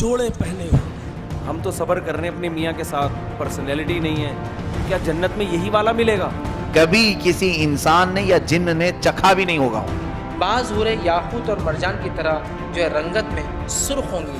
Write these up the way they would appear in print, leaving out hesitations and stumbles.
जोड़े पहने हो। हम तो सब्र कर रहे हैं अपने मियाँ के साथ, पर्सनैलिटी नहीं है। क्या जन्नत में यही वाला मिलेगा? कभी किसी इंसान ने या जिन्न ने चखा भी नहीं होगा। बाज हूरें याकूत और मरजान की तरह जो है रंगत में सुर्ख होंगी।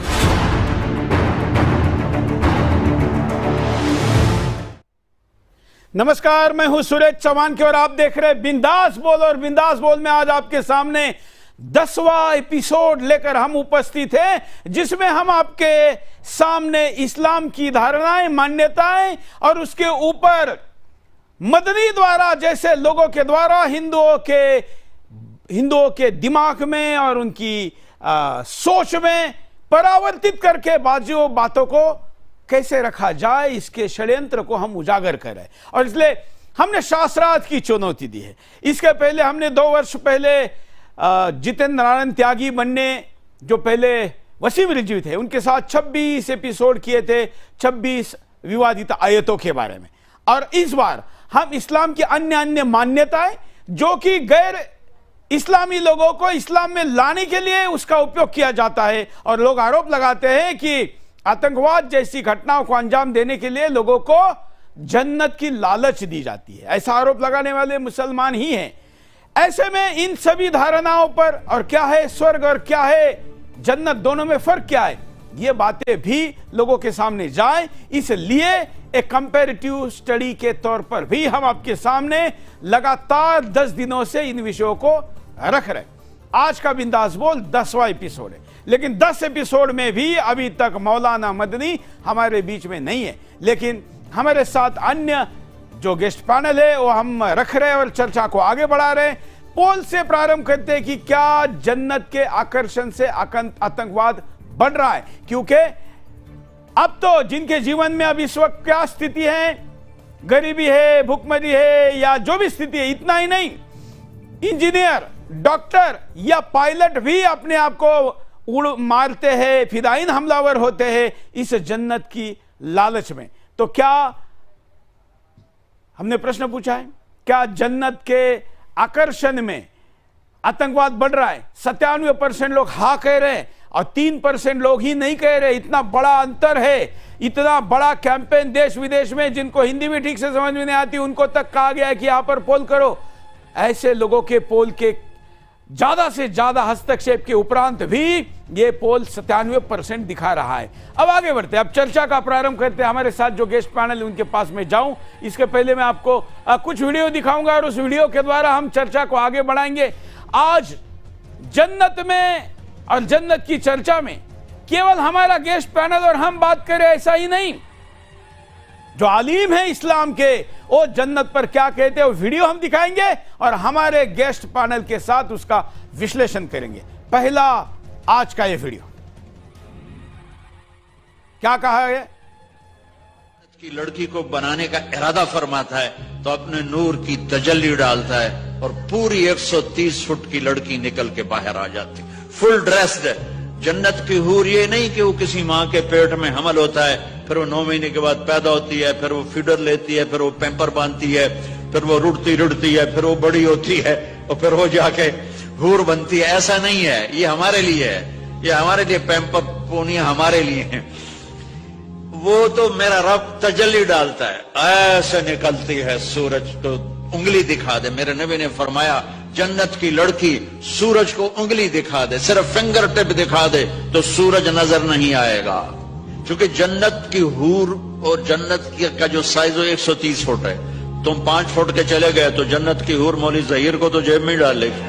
नमस्कार, मैं हूं सुरेश चौहान के और आप देख रहे हैं बिंदास बोल। और बिंदास बोल में आज आपके सामने 10वां एपिसोड लेकर हम उपस्थित हैं, जिसमें हम आपके सामने इस्लाम की धारणाएं, मान्यताएं और उसके ऊपर मदनी द्वारा जैसे लोगों के द्वारा हिंदुओं के दिमाग में और उनकी सोच में परावर्तित करके बातों को कैसे रखा जाए, इसके षड्यंत्र को हम उजागर करें। और इसलिए हमने शास्त्रार्थ की चुनौती दी है। इसके पहले हमने 2 वर्ष पहले जितेंद्र नारायण त्यागी बनने, जो पहले वसीम रिजवी थे, उनके साथ 26 एपिसोड किए थे 26 विवादित आयतों के बारे में। और इस बार हम इस्लाम की अन्य मान्यताएं जो कि गैर इस्लामी लोगों को इस्लाम में लाने के लिए उसका उपयोग किया जाता है, और लोग आरोप लगाते हैं कि आतंकवाद जैसी घटनाओं को अंजाम देने के लिए लोगों को जन्नत की लालच दी जाती है। ऐसा आरोप लगाने वाले मुसलमान ही हैं। ऐसे में इन सभी धारणाओं पर, और क्या है स्वर्ग और क्या है जन्नत, दोनों में फर्क क्या है, ये बातें भी लोगों के सामने जाए, इसलिए एक कंपैरेटिव स्टडी के तौर पर भी हम आपके सामने लगातार 10 दिनों से इन विषयों को रख रहे। आज का बिंदास बोल 10वां एपिसोड है, लेकिन 10 एपिसोड में भी अभी तक मौलाना मदनी हमारे बीच में नहीं है। लेकिन हमारे साथ अन्य जो गेस्ट पैनल है वो हम रख रहे हैं और चर्चा को आगे बढ़ा रहे हैं। पोल से प्रारंभ करते हैं कि क्या जन्नत के आकर्षण से आतंकवाद बढ़ रहा है, क्योंकि अब तो जिनके जीवन में अब इस वक्त क्या स्थिति है, गरीबी है, भूखमरी है, या जो भी स्थिति है, इतना ही नहीं, इंजीनियर, डॉक्टर या पायलट भी अपने आप को उड़ मारते हैं, फिदाइन हमलावर होते हैं इस जन्नत की लालच में। तो क्या हमने प्रश्न पूछा है, क्या जन्नत के आकर्षण में आतंकवाद बढ़ रहा है? 97% लोग हाँ कह रहे हैं और 3% लोग ही नहीं कह रहे। इतना बड़ा अंतर है, इतना बड़ा कैंपेन देश विदेश में, जिनको हिंदी भी ठीक से समझ में नहीं आती उनको तक कहा गया है कि यहां पर पोल करो। ऐसे लोगों के पोल के ज्यादा से ज्यादा हस्तक्षेप के उपरांत भी ये पोल 97% दिखा रहा है। अब आगे बढ़ते हैं, अब चर्चा का प्रारंभ करते हैं। हमारे साथ जो गेस्ट पैनल है उनके पास में जाऊं, इसके पहले मैं आपको कुछ वीडियो दिखाऊंगा और उस वीडियो के द्वारा हम चर्चा को आगे बढ़ाएंगे। आज जन्नत में और जन्नत की चर्चा में केवल हमारा गेस्ट पैनल और हम बात करें ऐसा ही नहीं, जो आलिम है इस्लाम के वो जन्नत पर क्या कहते हैं वो वीडियो हम दिखाएंगे और हमारे गेस्ट पैनल के साथ उसका विश्लेषण करेंगे। पहला आज का ये वीडियो क्या कहा है की लड़की को बनाने का इरादा फरमाता है तो अपने नूर की तजल्ली डालता है और पूरी 130 फुट की लड़की निकल के बाहर आ जाती, फुल ड्रेस्ड है। जन्नत की हूर ये नहीं कि वो किसी माँ के पेट में हमल होता है, फिर वो 9 महीने के बाद पैदा होती है, फिर वो फीडर लेती है, फिर वो पैम्पर बांधती है, फिर वो रुड़ती है, फिर वो बड़ी होती है और फिर वो जाके हूर बनती है। ऐसा नहीं है, ये हमारे लिए है, ये हमारे लिए पैम्पर पोनिया हमारे लिए है। वो तो मेरा रब तजल्ली डालता है, ऐसे निकलती है सूरज तो उंगली दिखा दे। मेरे नबी ने फरमाया जन्नत की लड़की सूरज को उंगली दिखा दे, सिर्फ फिंगर टिप दिखा दे तो सूरज नजर नहीं आएगा, क्योंकि जन्नत की हूर और जन्नत का जो साइज हो 130 फुट है। तुम 5 फुट के चले गए तो जन्नत की हूर मौली जहीर को तो जेब में डाल लेगी,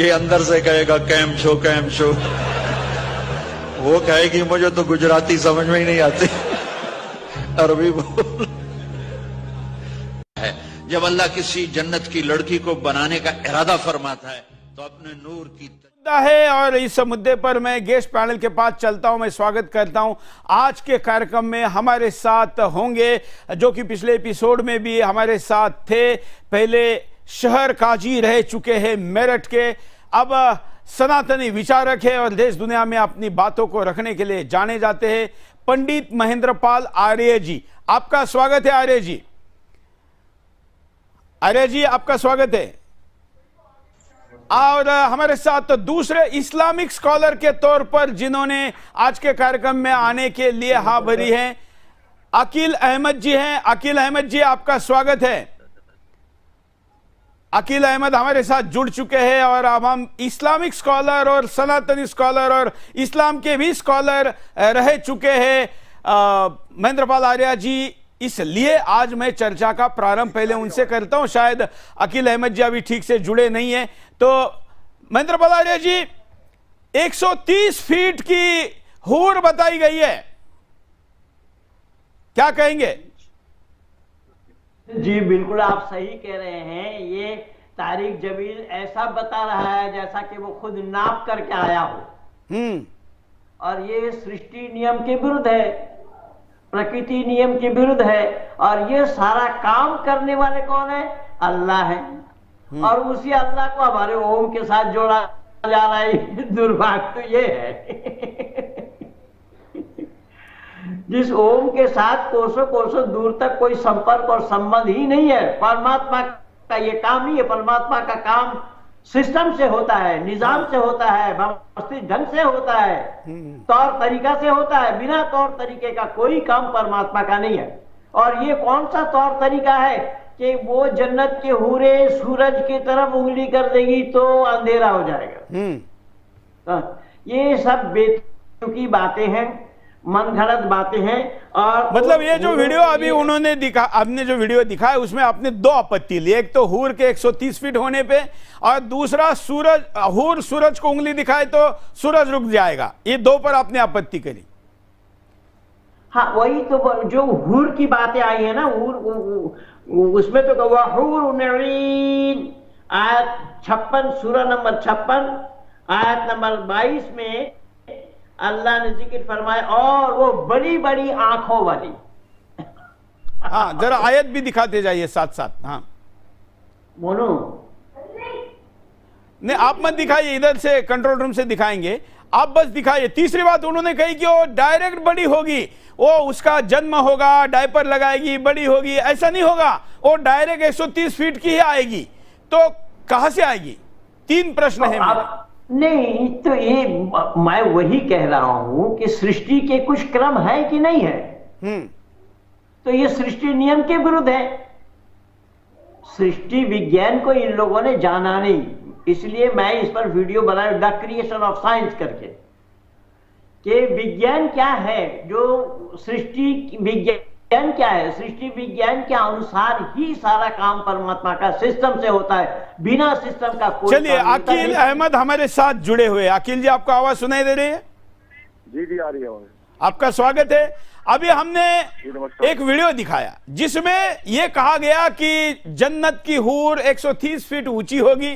ये अंदर से कहेगा कैम छो कैम छो, वो कहेगी मुझे तो गुजराती समझ में ही नहीं आती, अरबी बोल है। जब अल्लाह किसी जन्नत की लड़की को बनाने का इरादा फरमाता है तो अपने नूर की है। और इस मुद्दे पर मैं गेस्ट पैनल के पास चलता हूं, मैं स्वागत करता हूं। आज के कार्यक्रम में हमारे साथ होंगे जो कि पिछले एपिसोड में भी हमारे साथ थे, पहले शहर काजी रह चुके हैं मेरठ के, अब सनातनी विचारक है और देश दुनिया में अपनी बातों को रखने के लिए जाने जाते हैं, पंडित महेंद्रपाल आर्य जी। आपका स्वागत है आर्य जी। आर्य जी आपका स्वागत है। और हमारे साथ दूसरे इस्लामिक स्कॉलर के तौर पर जिन्होंने आज के कार्यक्रम में आने के लिए हाँ भरी है, अकील अहमद जी हैं। अकील अहमद जी, आपका स्वागत है। अकील अहमद हमारे साथ जुड़ चुके हैं और अब हम इस्लामिक स्कॉलर और सनातनी स्कॉलर और इस्लाम के भी स्कॉलर रह चुके हैं महेंद्रपाल आर्य जी, इसलिए आज मैं चर्चा का प्रारंभ पहले उनसे करता हूं। शायद अकील अहमद जी अभी ठीक से जुड़े नहीं है। तो महेंद्रपाल आर्य जी, 130 फीट की हूर बताई गई है, क्या कहेंगे? जी बिल्कुल, आप सही कह रहे हैं। ये तारिक जमील ऐसा बता रहा है जैसा कि वो खुद नाप करके आया हो। और ये सृष्टि नियम के विरुद्ध है, प्रकृति नियम के विरुद्ध है। और ये सारा काम करने वाले कौन है? अल्लाह है। और उसी अल्लाह को हमारे ओम के साथ जोड़ा जा रहा है। दुर्भाग्य तो ये है जिस ओम के साथ कोसों कोसों दूर तक कोई संपर्क और संबंध ही नहीं है। परमात्मा का ये काम ही है। परमात्मा का काम सिस्टम से होता है, निजाम से होता है, व्यवस्थित ढंग से होता है, तौर तरीका से होता है। बिना तौर तरीके का कोई काम परमात्मा का नहीं है। और ये कौन सा तौर तरीका है कि वो जन्नत के हूरे सूरज की तरफ उंगली कर देगी तो अंधेरा हो जाएगा। ये सब बेतुकी बातें हैं, मन घड़त बातें हैं। और मतलब ये जो वीडियो अभी उन्होंने दिखा, आपने जो वीडियो दिखाया उसमें आपने दो आपत्ति ली। एक तो हूर के 130 फीट होने पे, और दूसरा सूरज, हूर सूरज को उंगली दिखाए तो सूरज रुक जाएगा। ये दो पर आपने आपत्ति करी। हाँ, वही तो जो हूर की बातें आई है ना, हूर उसमें तो कहा हूर नईन, आयत 56 सूरा नंबर 56 आयत नंबर 22 में अल्लाह ने जिक्र फरमाया, और वो बड़ी बड़ी आंखों वाली। हाँ, जरा आयत भी दिखाते जाइए साथ साथ। हाँ मोनू, नहीं आप मत दिखाइए, इधर से कंट्रोल रूम से दिखाएंगे, आप बस दिखाइए। तीसरी बात उन्होंने कही कि वो डायरेक्ट बड़ी होगी, वो उसका जन्म होगा, डायपर लगाएगी, बड़ी होगी। ऐसा नहीं होगा, वो डायरेक्ट 130 फीट की ही आएगी। तो कहां से आएगी? 3 प्रश्न है मेरे। नहीं तो ये मैं वही कह रहा हूं कि सृष्टि के कुछ क्रम है कि नहीं है। तो ये सृष्टि नियम के विरुद्ध है। सृष्टि विज्ञान को इन लोगों ने जाना नहीं, इसलिए मैं इस पर वीडियो बनाया द क्रिएशन ऑफ साइंस करके, कि विज्ञान क्या है, जो सृष्टि विज्ञान क्या है। सृष्टि विज्ञान के अनुसार ही सारा काम परमात्मा का सिस्टम से होता है, बिना सिस्टम का कोई। चलिए, अकील अहमद हमारे साथ जुड़े हुए। अकील जी, आपको आवाज सुनाई दे रही है? जी जी, आ रही है। आपका स्वागत है। अभी हमने एक वीडियो दिखाया जिसमें यह कहा गया कि जन्नत की हूर 130 फीट ऊंची होगी,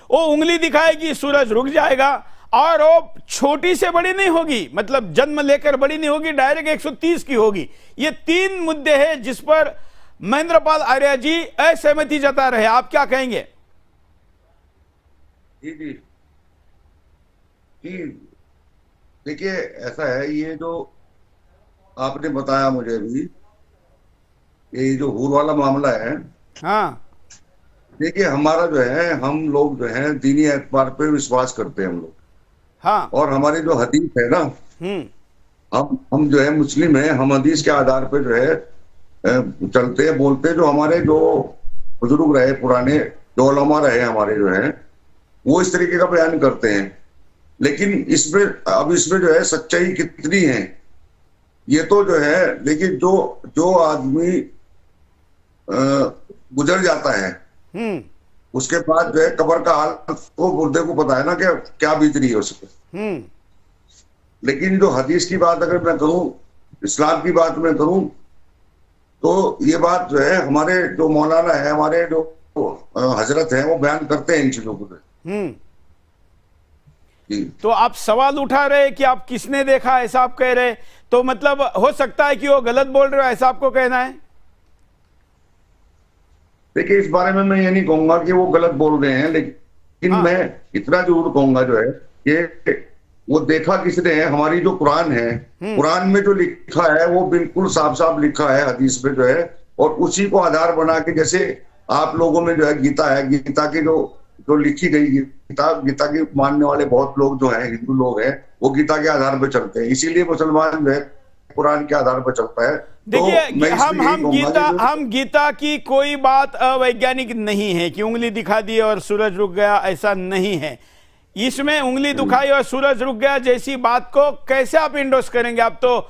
वो उंगली दिखाएगी, सूरज रुक जाएगा, और वो छोटी से बड़ी नहीं होगी, मतलब जन्म लेकर बड़ी नहीं होगी, डायरेक्ट 130 की होगी। ये 3 मुद्दे हैं जिस पर महेंद्रपाल आर्य जी असहमति जता रहे। आप क्या कहेंगे? जी जी जी, देखिए ऐसा है, ये जो आपने बताया मुझे भी, ये जो हूर वाला मामला है। हाँ, देखिए हमारा जो है, हम लोग जो है दीनी एतबार पे विश्वास करते हैं हम लोग। हाँ, और हमारी जो हदीस है ना, हम जो है मुस्लिम है, हम हदीस के आधार पे जो है चलते हैं, बोलते हैं। जो हमारे जो बुजुर्ग रहे पुराने, जो उलमा रहे हमारे जो है, वो इस तरीके का बयान करते हैं। लेकिन इसमें अब इसमें जो है सच्चाई कितनी है ये तो जो है, लेकिन जो आदमी गुजर जाता है उसके बाद जो है कब्र का हाल तो मुर्दे को पता है ना कि क्या बीत रही है उसको। लेकिन जो हदीस की बात अगर मैं करूं, इस्लाम की बात मैं करूं, तो ये बात जो है हमारे जो मौलाना है, हमारे जो हजरत है, वो बयान करते हैं इन चीजों को। तो आप सवाल उठा रहे कि आप किसने देखा, ऐसा आप कह रहे, तो मतलब हो सकता है कि वो गलत बोल रहे हो, ऐसा आपको कहना है? देखिए, इस बारे में मैं ये नहीं कहूंगा कि वो गलत बोल रहे हैं, लेकिन मैं इतना जरूर कहूंगा जो है कि वो देखा किसने है। हमारी जो कुरान है, कुरान में जो लिखा है वो बिल्कुल साफ साफ लिखा है हदीस में जो है, और उसी को आधार बना के, जैसे आप लोगों में जो है गीता है, गीता के जो जो लिखी गई गीता की मानने वाले बहुत लोग जो है, हिंदू लोग हैं, वो गीता के आधार पर चलते हैं, इसीलिए मुसलमान जो है कुरान के आधार पर चलता है। देखिए हम गीता की कोई बात अवैज्ञानिक नहीं है कि उंगली दिखा दी और सूरज रुक गया, ऐसा नहीं है। इसमें उंगली दिखाई और सूरज रुक गया जैसी बात को कैसे आप इंडोर्स करेंगे? आप तो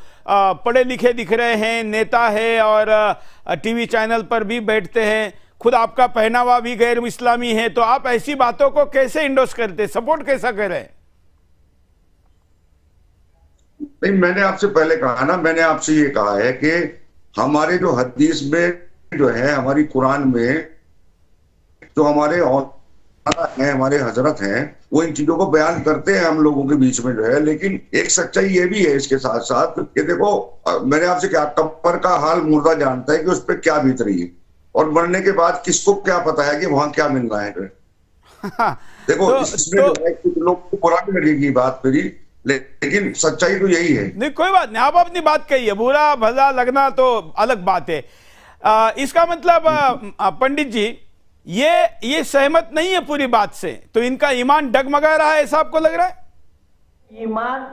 पढ़े लिखे दिख रहे हैं, नेता है और टीवी चैनल पर भी बैठते हैं, खुद आपका पहनावा भी गैर इस्लामी है, तो आप ऐसी बातों को कैसे इंडोर्स करते, सपोर्ट कैसा कर रहे हैं? नहीं, मैंने आपसे पहले कहा ना, मैंने आपसे ये कहा है कि हमारे जो हदीस में जो है, हमारी कुरान में जो हमारे हैं, हमारे हजरत हैं, वो इन चीजों को बयान करते हैं हम लोगों के बीच में जो है। लेकिन एक सच्चाई ये भी है इसके साथ साथ कि देखो, मैंने आपसे कहा कब्र का हाल मुर्दा जानता है कि उस पर क्या बीत रही है, और मरने के बाद किसको क्या पता है कि वहां क्या मिल रहा है। देखो इसमें जो है कुछ लोग को बुरा भी लगेगी बात मेरी, लेकिन सच्चाई तो यही है। नहीं, कोई बात नहीं, आप अपनी बात कहिए, बुरा भला लगना तो अलग बात है। इसका मतलब पंडित जी ये सहमत नहीं है पूरी बात से, तो इनका ईमान डगमगा रहा है, ऐसा आपको लग रहा है? ईमान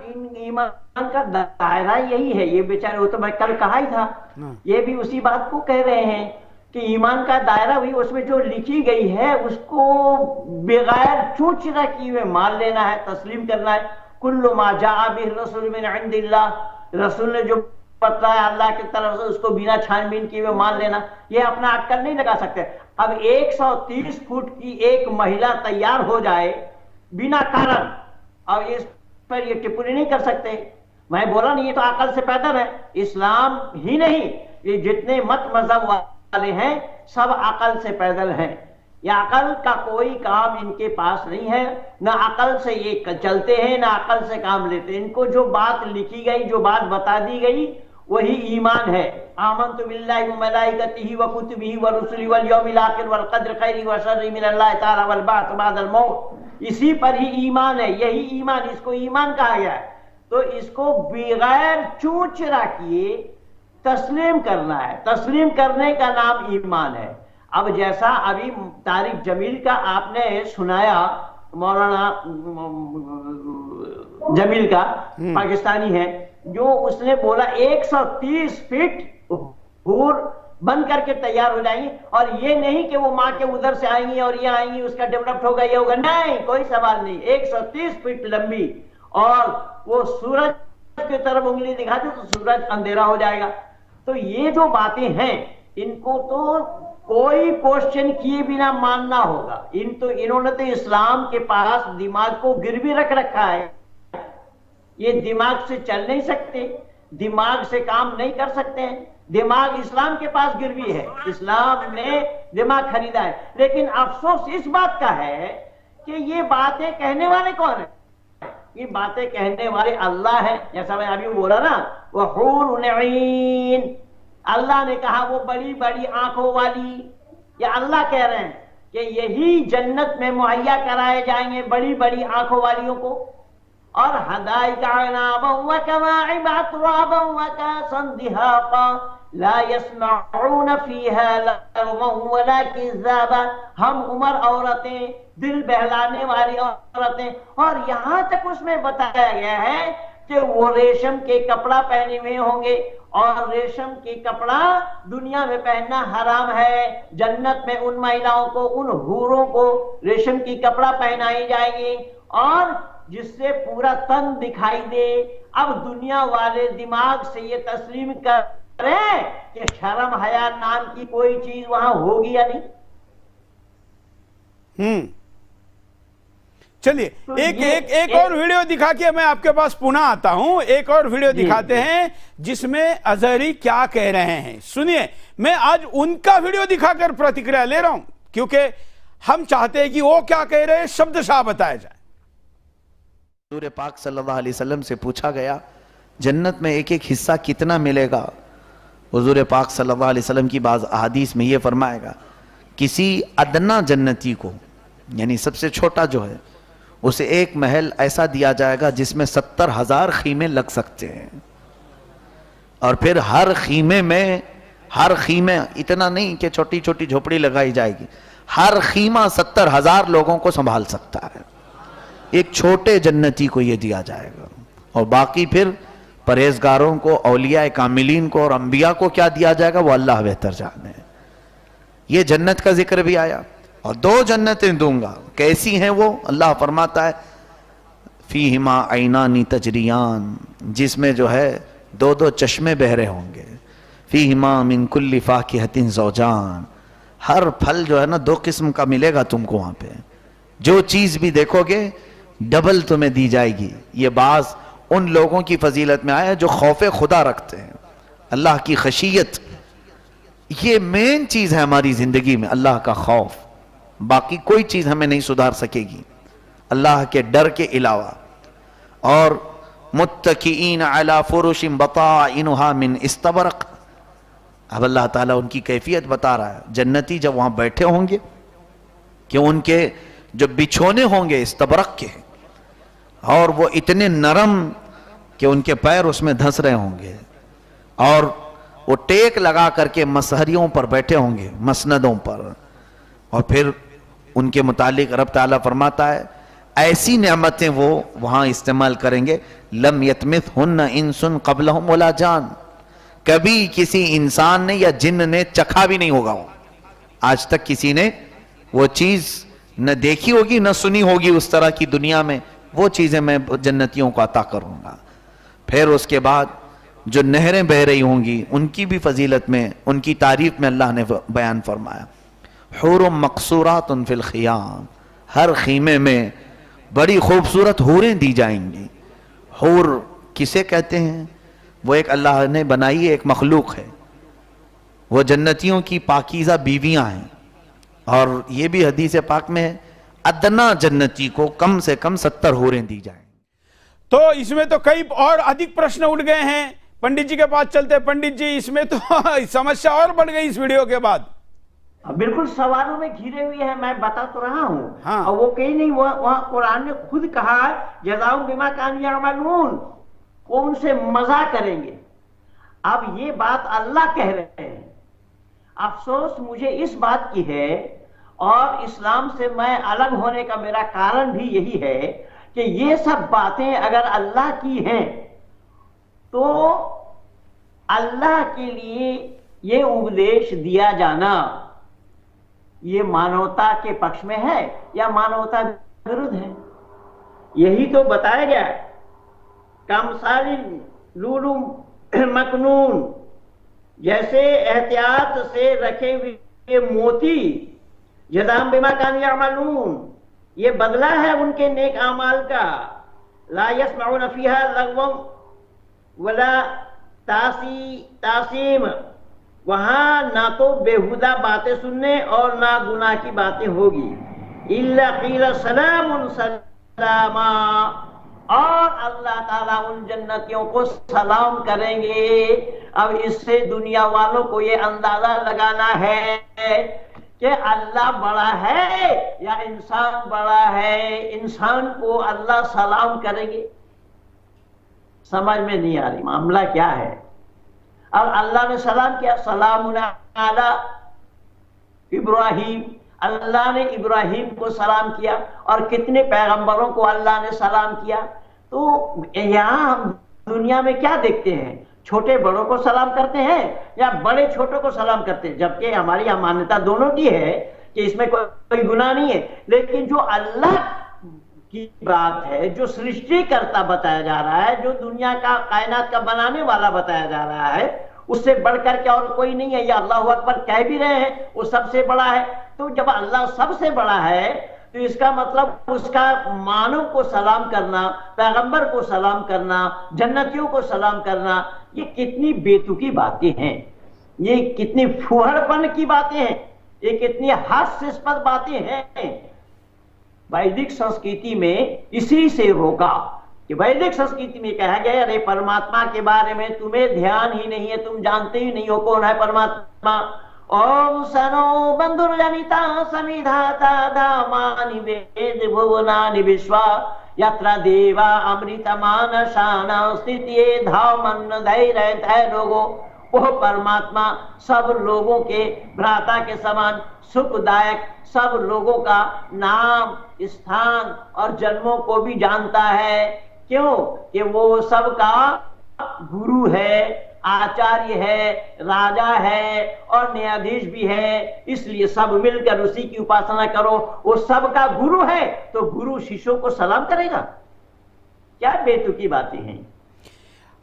का दायरा यही है। ये बेचारे, वो तो मैं कल कहा ही था, ये भी उसी बात को कह रहे हैं कि ईमान का दायरा भी उसमें जो लिखी गई है उसको बगैर चूचरा किए हुए मान लेना है, तस्लीम करना है। कुल्लु मा जाअ बिहि रसूल मिन इंदिल्लाह, रसूल ने जो बताया अल्लाह की तरफ से, उसको बिना छानबीन किए हुए मान लेना। ये अपना अटकल नहीं लगा सकते। अब 130 फुट की एक महिला तैयार हो जाए बिना कारण, अब इस पर ये टिप्पणी नहीं कर सकते। मैं बोला नहीं, ये तो अकल से पैदल है। इस्लाम ही नहीं, ये जितने मत मजहब वाले हैं सब अकल से पैदल हैं। या अकल का कोई काम इनके पास नहीं है, ना अकल से ये चलते हैं, ना अकल से काम लेते हैं। इनको जो बात लिखी गई, जो बात बता दी गई, वही ईमान है। आमन्तु बिल्लाहि व मलाइकतिही व कुतुबिही व रुसुलिही वल यौमिल आखिर वल क़द्र खैरिही व शर्रिही मिनल्लाहि तआला वल बाअस बअदल मौत। इसी पर ही ईमान है, यही ईमान, इसको ईमान कहा गया है। तो इसको बगैर चूचरा किए तस्लीम करना है। तस्लीम करने का नाम ईमान है। अब जैसा अभी तारिक जमील का आपने सुनाया, मौलाना जमील का, पाकिस्तानी है, जो उसने बोला 130 फीट हूर बन करके तैयार हो जाएंगी, और ये नहीं कि वो माँ के उधर से आएंगी और ये आएंगी, उसका डेवलप होगा, ये होगा, नहीं, कोई सवाल नहीं। 130 फीट लंबी, और वो सूरज की तरफ उंगली दिखाते तो सूरज अंधेरा हो जाएगा। तो ये जो बातें हैं, इनको तो कोई क्वेश्चन किए बिना मानना होगा। इन्होंने तो इस्लाम के पास दिमाग को गिरवी रख रखा है। ये दिमाग से चल नहीं सकते, दिमाग से काम नहीं कर सकते हैं। दिमाग इस्लाम के पास गिरवी है, इस्लाम ने दिमाग खरीदा है। लेकिन अफसोस इस बात का है कि ये बातें कहने वाले कौन है? ये बातें कहने वाले अल्लाह है। जैसा मैं अभी बोला ना, वो हूर नईन, अल्लाह ने कहा वो बड़ी बड़ी आंखों वाली। ये अल्लाह कह रहे हैं कि यही जन्नत में मुहैया कराए जाएंगे बड़ी बड़ी आंखों वालियों को। और हदाइका अनाबा कवाइबा तुराबा वकासन दिहाका ला यस्मऊन फीहा लगवन वला किज़ाबा। हम उमर औरतें, दिल बहलाने वाली औरतें, और यहां तक उसमें बताया गया है कि वो रेशम के कपड़ा पहने हुए होंगे, और रेशम के कपड़ा दुनिया में पहनना हराम है। जन्नत में उन महिलाओं को, उन हूरों को रेशम की कपड़ा पहनाई जाएगी, और जिससे पूरा तन दिखाई दे। अब दुनिया वाले दिमाग से ये तस्लीम करें कि शर्म हया नाम की कोई चीज वहां होगी या नहीं। चलिए एक और वीडियो दिखा के मैं आपके पास पुनः आता हूं। एक और वीडियो दिखाते हैं जिसमें अजहरी क्या कह रहे हैं, सुनिए। मैं आज उनका वीडियो दिखाकर प्रतिक्रिया ले रहा हूं, क्योंकि हम चाहते हैं कि वो क्या कह रहे हैं शब्दशः बताया जाए। हुजूर पाक सल्लल्लाहु अलैहि वसल्लम से पूछा गया, जन्नत में एक एक हिस्सा कितना मिलेगा? हुजूर पाक सल्लल्लाहु अलैहि वसल्लम की बाज़ अहादीस में यह फरमाएगा, किसी अदना जन्नती को, यानी सबसे छोटा जो है, उसे एक महल ऐसा दिया जाएगा जिसमें 70,000 खीमे लग सकते हैं। और फिर हर खीमे इतना नहीं कि छोटी छोटी झोपड़ी लगाई जाएगी, हर खीमा 70,000 लोगों को संभाल सकता है। एक छोटे जन्नती को यह दिया जाएगा, और बाकी फिर परहेजगारों को, औलिया कामिलीन को और अंबिया को क्या दिया जाएगा वो अल्लाह बेहतर जाने। ये जन्नत का जिक्र भी आया। और 2 जन्नतें दूंगा, कैसी हैं वो? अल्लाह फरमाता है फीहिमा ऐनानी तजरियान, जिसमें जो है 2-2 चश्मे बह रहे होंगे। फीहिमा मिन कुल्ली फाकिहतिन ज़ौजान, हर फल जो है ना 2 किस्म का मिलेगा तुमको वहां पे। जो चीज भी देखोगे डबल तुम्हें दी जाएगी। ये बाज उन लोगों की फजीलत में आया जो खौफे खुदा रखते हैं, अल्लाह की खशियत। ये मेन चीज है हमारी जिंदगी में, अल्लाह का खौफ। बाकी कोई चीज हमें नहीं सुधार सकेगी अल्लाह के डर के अलावा। और मुत्तकीन अला फुरुशिन बताइनुहा मिन इस्तबरक, अब अल्लाह ताला उनकी कैफियत बता रहा है। जन्नती जब वहां बैठे होंगे कि उनके जो बिछोने होंगे इस्तबरक के, और वो इतने नरम कि उनके पैर उसमें धंस रहे होंगे, और वो टेक लगा करके मसहरियों पर बैठे होंगे, मसनदों पर। और फिर उनके मुतालिक रब ताला फरमाता है ऐसी नेमतें वो वहां इस्तेमाल करेंगे, लम यतमिथहुन्न इंसुन क़ब्लहुम वला जान, कभी किसी इंसान ने या जिन्न ने चखा भी नहीं होगा। आज तक किसी ने वो चीज न देखी होगी न सुनी होगी उस तरह की दुनिया में। वो चीजें मैं जन्नतियों को अता करूंगा। फिर उसके बाद जो नहरें बह रही होंगी उनकी भी फजीलत में, उनकी तारीफ में अल्लाह ने बयान फरमाया हुरुम मक़सूरातुन फिल ख़ियाम, हर खीमे में बड़ी खूबसूरत हूरें दी जाएंगी। हूर किसे कहते हैं? वो एक अल्लाह ने बनाई एक मखलूक है, वो जन्नतियों की पाकीज़ा बीवियां हैं। और ये भी हदीस पाक में है अदना जन्नती को कम से कम 70 हूरें दी जाएं। तो इसमें तो कई और अधिक प्रश्न उठ गए हैं। पंडित जी के पास चलते। पंडित जी, इसमें तो समस्या और बढ़ गई इस वीडियो के बाद। बिल्कुल सवालों में घिरे हुए हैं, मैं बता तो रहा हूँ। हाँ। और वो कहीं नहीं, वहाँ कुरान ने खुद कहा जज़ाउहुम बिमा कानू यअमलून, वो उनसे मजा करेंगे। अब ये बात अल्लाह कह रहे हैं। अफसोस मुझे इस बात की है, और इस्लाम से मैं अलग होने का मेरा कारण भी यही है कि ये सब बातें अगर अल्लाह की हैं तो अल्लाह के लिए ये उपदेश दिया जाना ये मानवता के पक्ष में है या मानवता विरुद्ध है? यही तो बताया गया है। कमसाली लूलू मकनून, जैसे एहतियात से रखे हुए मोती, जज़ाम बिमा कानू यअमलून, ये बदला है उनके नेक आमाल का। ला यस्मऊन फीहा लगवन वला तासीम, वहां ना तो बेहुदा बातें सुनने और ना गुनाह की बातें होगी। इल्ला क़ीला सलामुन सलामा, और अल्लाह ताला उन जन्नतियों को सलाम करेंगे। अब इससे दुनिया वालों को ये अंदाजा लगाना है कि अल्लाह बड़ा है या इंसान बड़ा है। इंसान को अल्लाह सलाम करेंगे, समझ में नहीं आ रही मामला क्या है। अब अल्लाह ने सलाम किया, सलामुन अला इब्राहिम, अल्लाह ने इब्राहिम को सलाम किया। और कितने पैगंबरों को अल्लाह ने सलाम किया। तो यहाँ हम दुनिया में क्या देखते हैं? छोटे बड़ों को सलाम करते हैं या बड़े छोटों को सलाम करते हैं? जबकि हमारी यहाँ मान्यता दोनों की है कि इसमें कोई गुनाह नहीं है। लेकिन जो अल्लाह की बात है, जो सृष्टिकर्ता बताया जा रहा है, जो दुनिया का कायनात का बनाने वाला बताया जा रहा है, उससे बढ़कर के और कोई नहीं है। या अल्लाह अकबर कह भी रहे हैं वो सबसे बड़ा है। तो जब अल्लाह सबसे बड़ा है तो इसका मतलब उसका मानव को सलाम करना, पैगंबर को सलाम करना, जन्नतियों को सलाम करना, ये कितनी बेतुकी बातें हैं, ये कितनी फुहड़पन की बातें हैं, ये कितनी हास्यास्पद बातें हैं। वैदिक संस्कृति में इसी से रोका कि वैदिक संस्कृति में कहा गया अरे परमात्मा के बारे में तुम्हें ध्यान ही नहीं है, तुम जानते ही नहीं हो कौन है परमात्मा। ओम सनो बंधुर्जनिता समिधाता धामानि वेद भुवनानि विश्वा यत्र देवा अमृतमान शाना स्थितिये धामन धैर्य लोगो। वो परमात्मा सब लोगों के भ्राता के समान सुखदायक, सब लोगों का नाम, स्थान और जन्मों को भी जानता है। क्यों? कि वो सबका गुरु है, आचार्य है, राजा है और न्यायाधीश भी है। इसलिए सब मिलकर उसी की उपासना करो। वो सबका गुरु है तो गुरु शिष्यों को सलाम करेगा? क्या बेतुकी बातें हैं।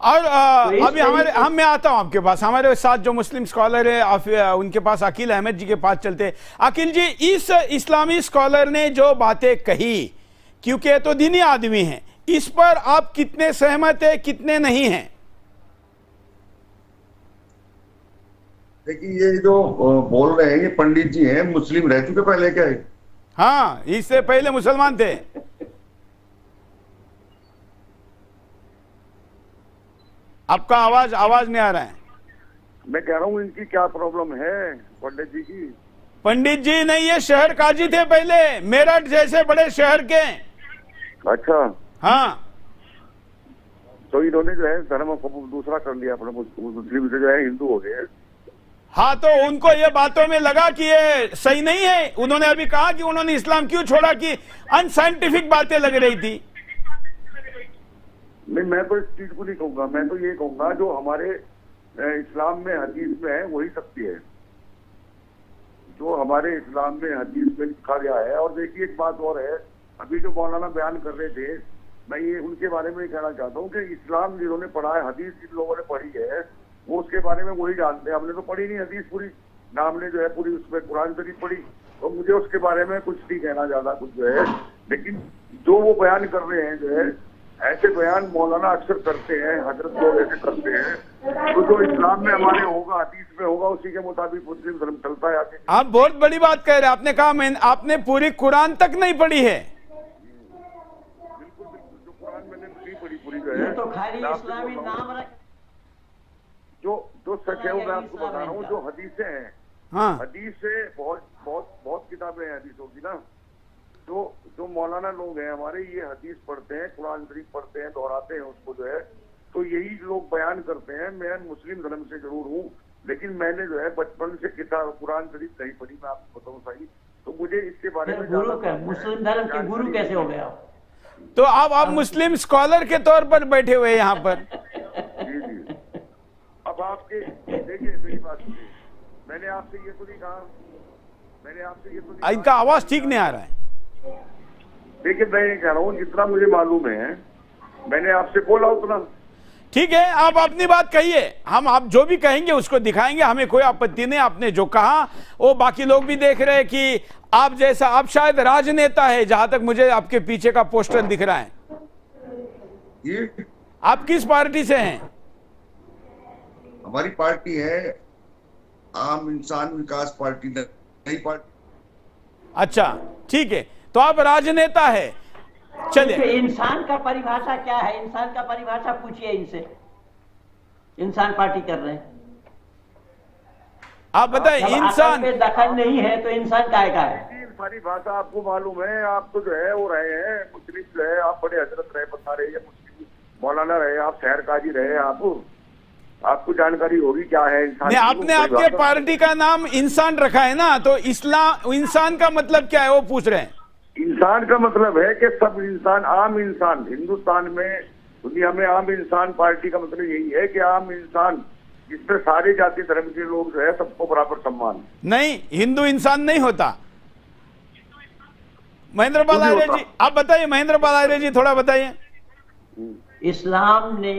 और अभी हम मैं आता हूं आपके पास, हमारे साथ जो मुस्लिम स्कॉलर है उनके पास अकील अहमद जी के पास चलते हैं। अकील जी, इस इस्लामी स्कॉलर ने जो बातें कही, क्योंकि ये तो दीनी आदमी हैं, इस पर आप कितने सहमत है, कितने नहीं हैं? देखिए, ये जो बोल रहे हैं ये पंडित जी हैं, मुस्लिम रह चुके पहले क्या है? हाँ, इससे पहले मुसलमान थे। आपका आवाज नहीं आ रहा है। मैं कह रहा हूँ इनकी क्या प्रॉब्लम है पंडित जी की? पंडित जी नहीं, ये शहर काजी थे पहले, मेरठ जैसे बड़े शहर के। अच्छा। हाँ, तो इन्होंने जो है धर्म को दूसरा कर लिया, अपने मुस्लिम से जो है हिंदू हो गए। हाँ, तो उनको ये बातों में लगा कि ये सही नहीं है। उन्होंने अभी कहा कि उन्होंने इस्लाम क्यों छोड़ा, कि अनसाइंटिफिक बातें लग रही थी। नहीं, मैं तो इस चीज को नहीं कहूंगा। मैं तो ये कहूंगा जो हमारे इस्लाम में हदीस में है वही सत्य है, जो हमारे इस्लाम में हदीस में लिखा गया है। और देखिए, एक बात और है, अभी जो मौलाना बयान कर रहे थे, मैं ये उनके बारे में कहना चाहता हूँ कि इस्लाम जिन्होंने पढ़ा है, हदीस जिन लोगों ने पढ़ी है, वो उसके बारे में वही जानते हैं। हमने तो पढ़ी नहीं हदीस पूरी, ना हमने जो है पूरी उसमें कुरान शरीफ पढ़ी, तो मुझे उसके बारे में कुछ नहीं कहना ज्यादा कुछ जो है। लेकिन जो वो बयान कर रहे हैं जो है, ऐसे बयान मौलाना अक्सर करते हैं, हजरत लोग ऐसे करते हैं। तो जो इस्लाम में हमारे होगा, हदीस में होगा, उसी के मुताबिक मुस्लिम धर्म चलता है आगे। आप बहुत बड़ी बात कह रहे हैं। आपने कहा आपने पूरी कुरान तक नहीं पढ़ी है। बिल्कुल बिल्कुल, जो कुरान मैंने नहीं पढ़ी पूरी जो है, तो खाली इस्लामी नाम रख, जो सच है वो मैं आपको बता रहा हूँ। जो हदीसें हैं, हाँ, हदीस से बहुत किताबें हैं हदीसों की ना। जो मौलाना लोग हैं हमारे, ये हदीस पढ़ते हैं, कुरान शरीफ पढ़ते हैं, दोहराते हैं उसको जो है, तो यही लोग बयान करते हैं। मैं मुस्लिम धर्म से जरूर हूँ, लेकिन मैंने जो है बचपन से किताब कुरान शरीफ नहीं पढ़ी, मैं आपको बताऊँ सही। तो मुझे इसके बारे में गुरु का, मुस्लिम धर्म के गुरु कैसे हो गया? तो आप मुस्लिम स्कॉलर के तौर पर बैठे हुए हैं यहाँ पर। जी जी। अब आपके देखिए, मेरी बात सुनिए, मैंने आपसे ये तो नहीं कहा, इनका आवाज ठीक नहीं आ रहा है। देखिए, मैं ये कह रहा हूँ जितना मुझे मालूम है मैंने आपसे बोला उतना। ठीक है, आप अपनी बात कहिए, हम आप जो भी कहेंगे उसको दिखाएंगे, हमें कोई आपत्ति नहीं। आपने जो कहा वो बाकी लोग भी देख रहे हैं कि आप जैसा, आप शायद राजनेता है, जहां तक मुझे आपके पीछे का पोस्टर दिख रहा है। ये आप किस पार्टी से हैं? हमारी पार्टी है आम इंसान विकास पार्टी, नई पार्टी। अच्छा, ठीक है, तो आप राजनेता है। चलिए, इंसान का परिभाषा क्या है? इंसान का परिभाषा पूछिए इनसे। इंसान पार्टी कर रहे हैं, आप बताइए। इंसान पे दखल नहीं है तो इंसान काय का है? सारी भाषा आपको मालूम है, आप तो जो है वो रहे हैं मुस्लिम जो है, आप बड़े हजरत रहे, बता रहे हैं, मुस्लिम मौलाना रहे, आप शहर काजी रहे, आपको जानकारी होगी क्या है इंसान। नहीं, आपने आपके पार्टी का नाम इंसान रखा है ना, तो इस्लाम, इंसान का मतलब क्या है वो पूछ रहे हैं। इंसान का मतलब है कि सब इंसान, आम इंसान। हिंदुस्तान में, दुनिया में आम इंसान पार्टी का मतलब यही है कि आम इंसान, जिसमें सारे जाति धर्म के लोग जो है सबको बराबर सम्मान। नहीं, हिंदू इंसान नहीं होता। महेंद्र पाल आर्य जी, आप बताइए। महेंद्र पाल आर्य जी, थोड़ा बताइए। इस्लाम ने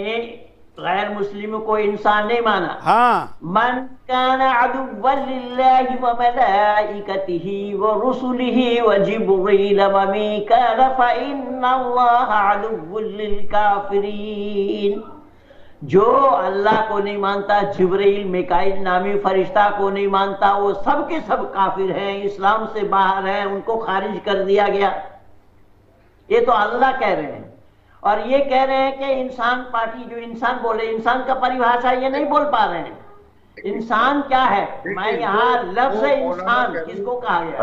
गैर मुस्लिमों को इंसान नहीं माना। हाँ, मन काना अदुव्वन लिल्लाहि व मलाइकतिही व रुसुलिही व जिब्रील व मीकाल फइन्नल्लाहा अदुव्वुन लिल काफिरीन। जो अल्लाह को नहीं मानता, जिब्रील मिकाइल नामी फरिश्ता को नहीं मानता, वो सब के सब काफिर हैं, इस्लाम से बाहर हैं, उनको खारिज कर दिया गया। ये तो अल्लाह कह रहे हैं। और ये कह रहे हैं कि इंसान पार्टी, जो इंसान बोले, इंसान का परिभाषा ये नहीं बोल पा रहे हैं। इंसान क्या है? मैं यहाँ लफ्ज इंसान किसको कहा गया?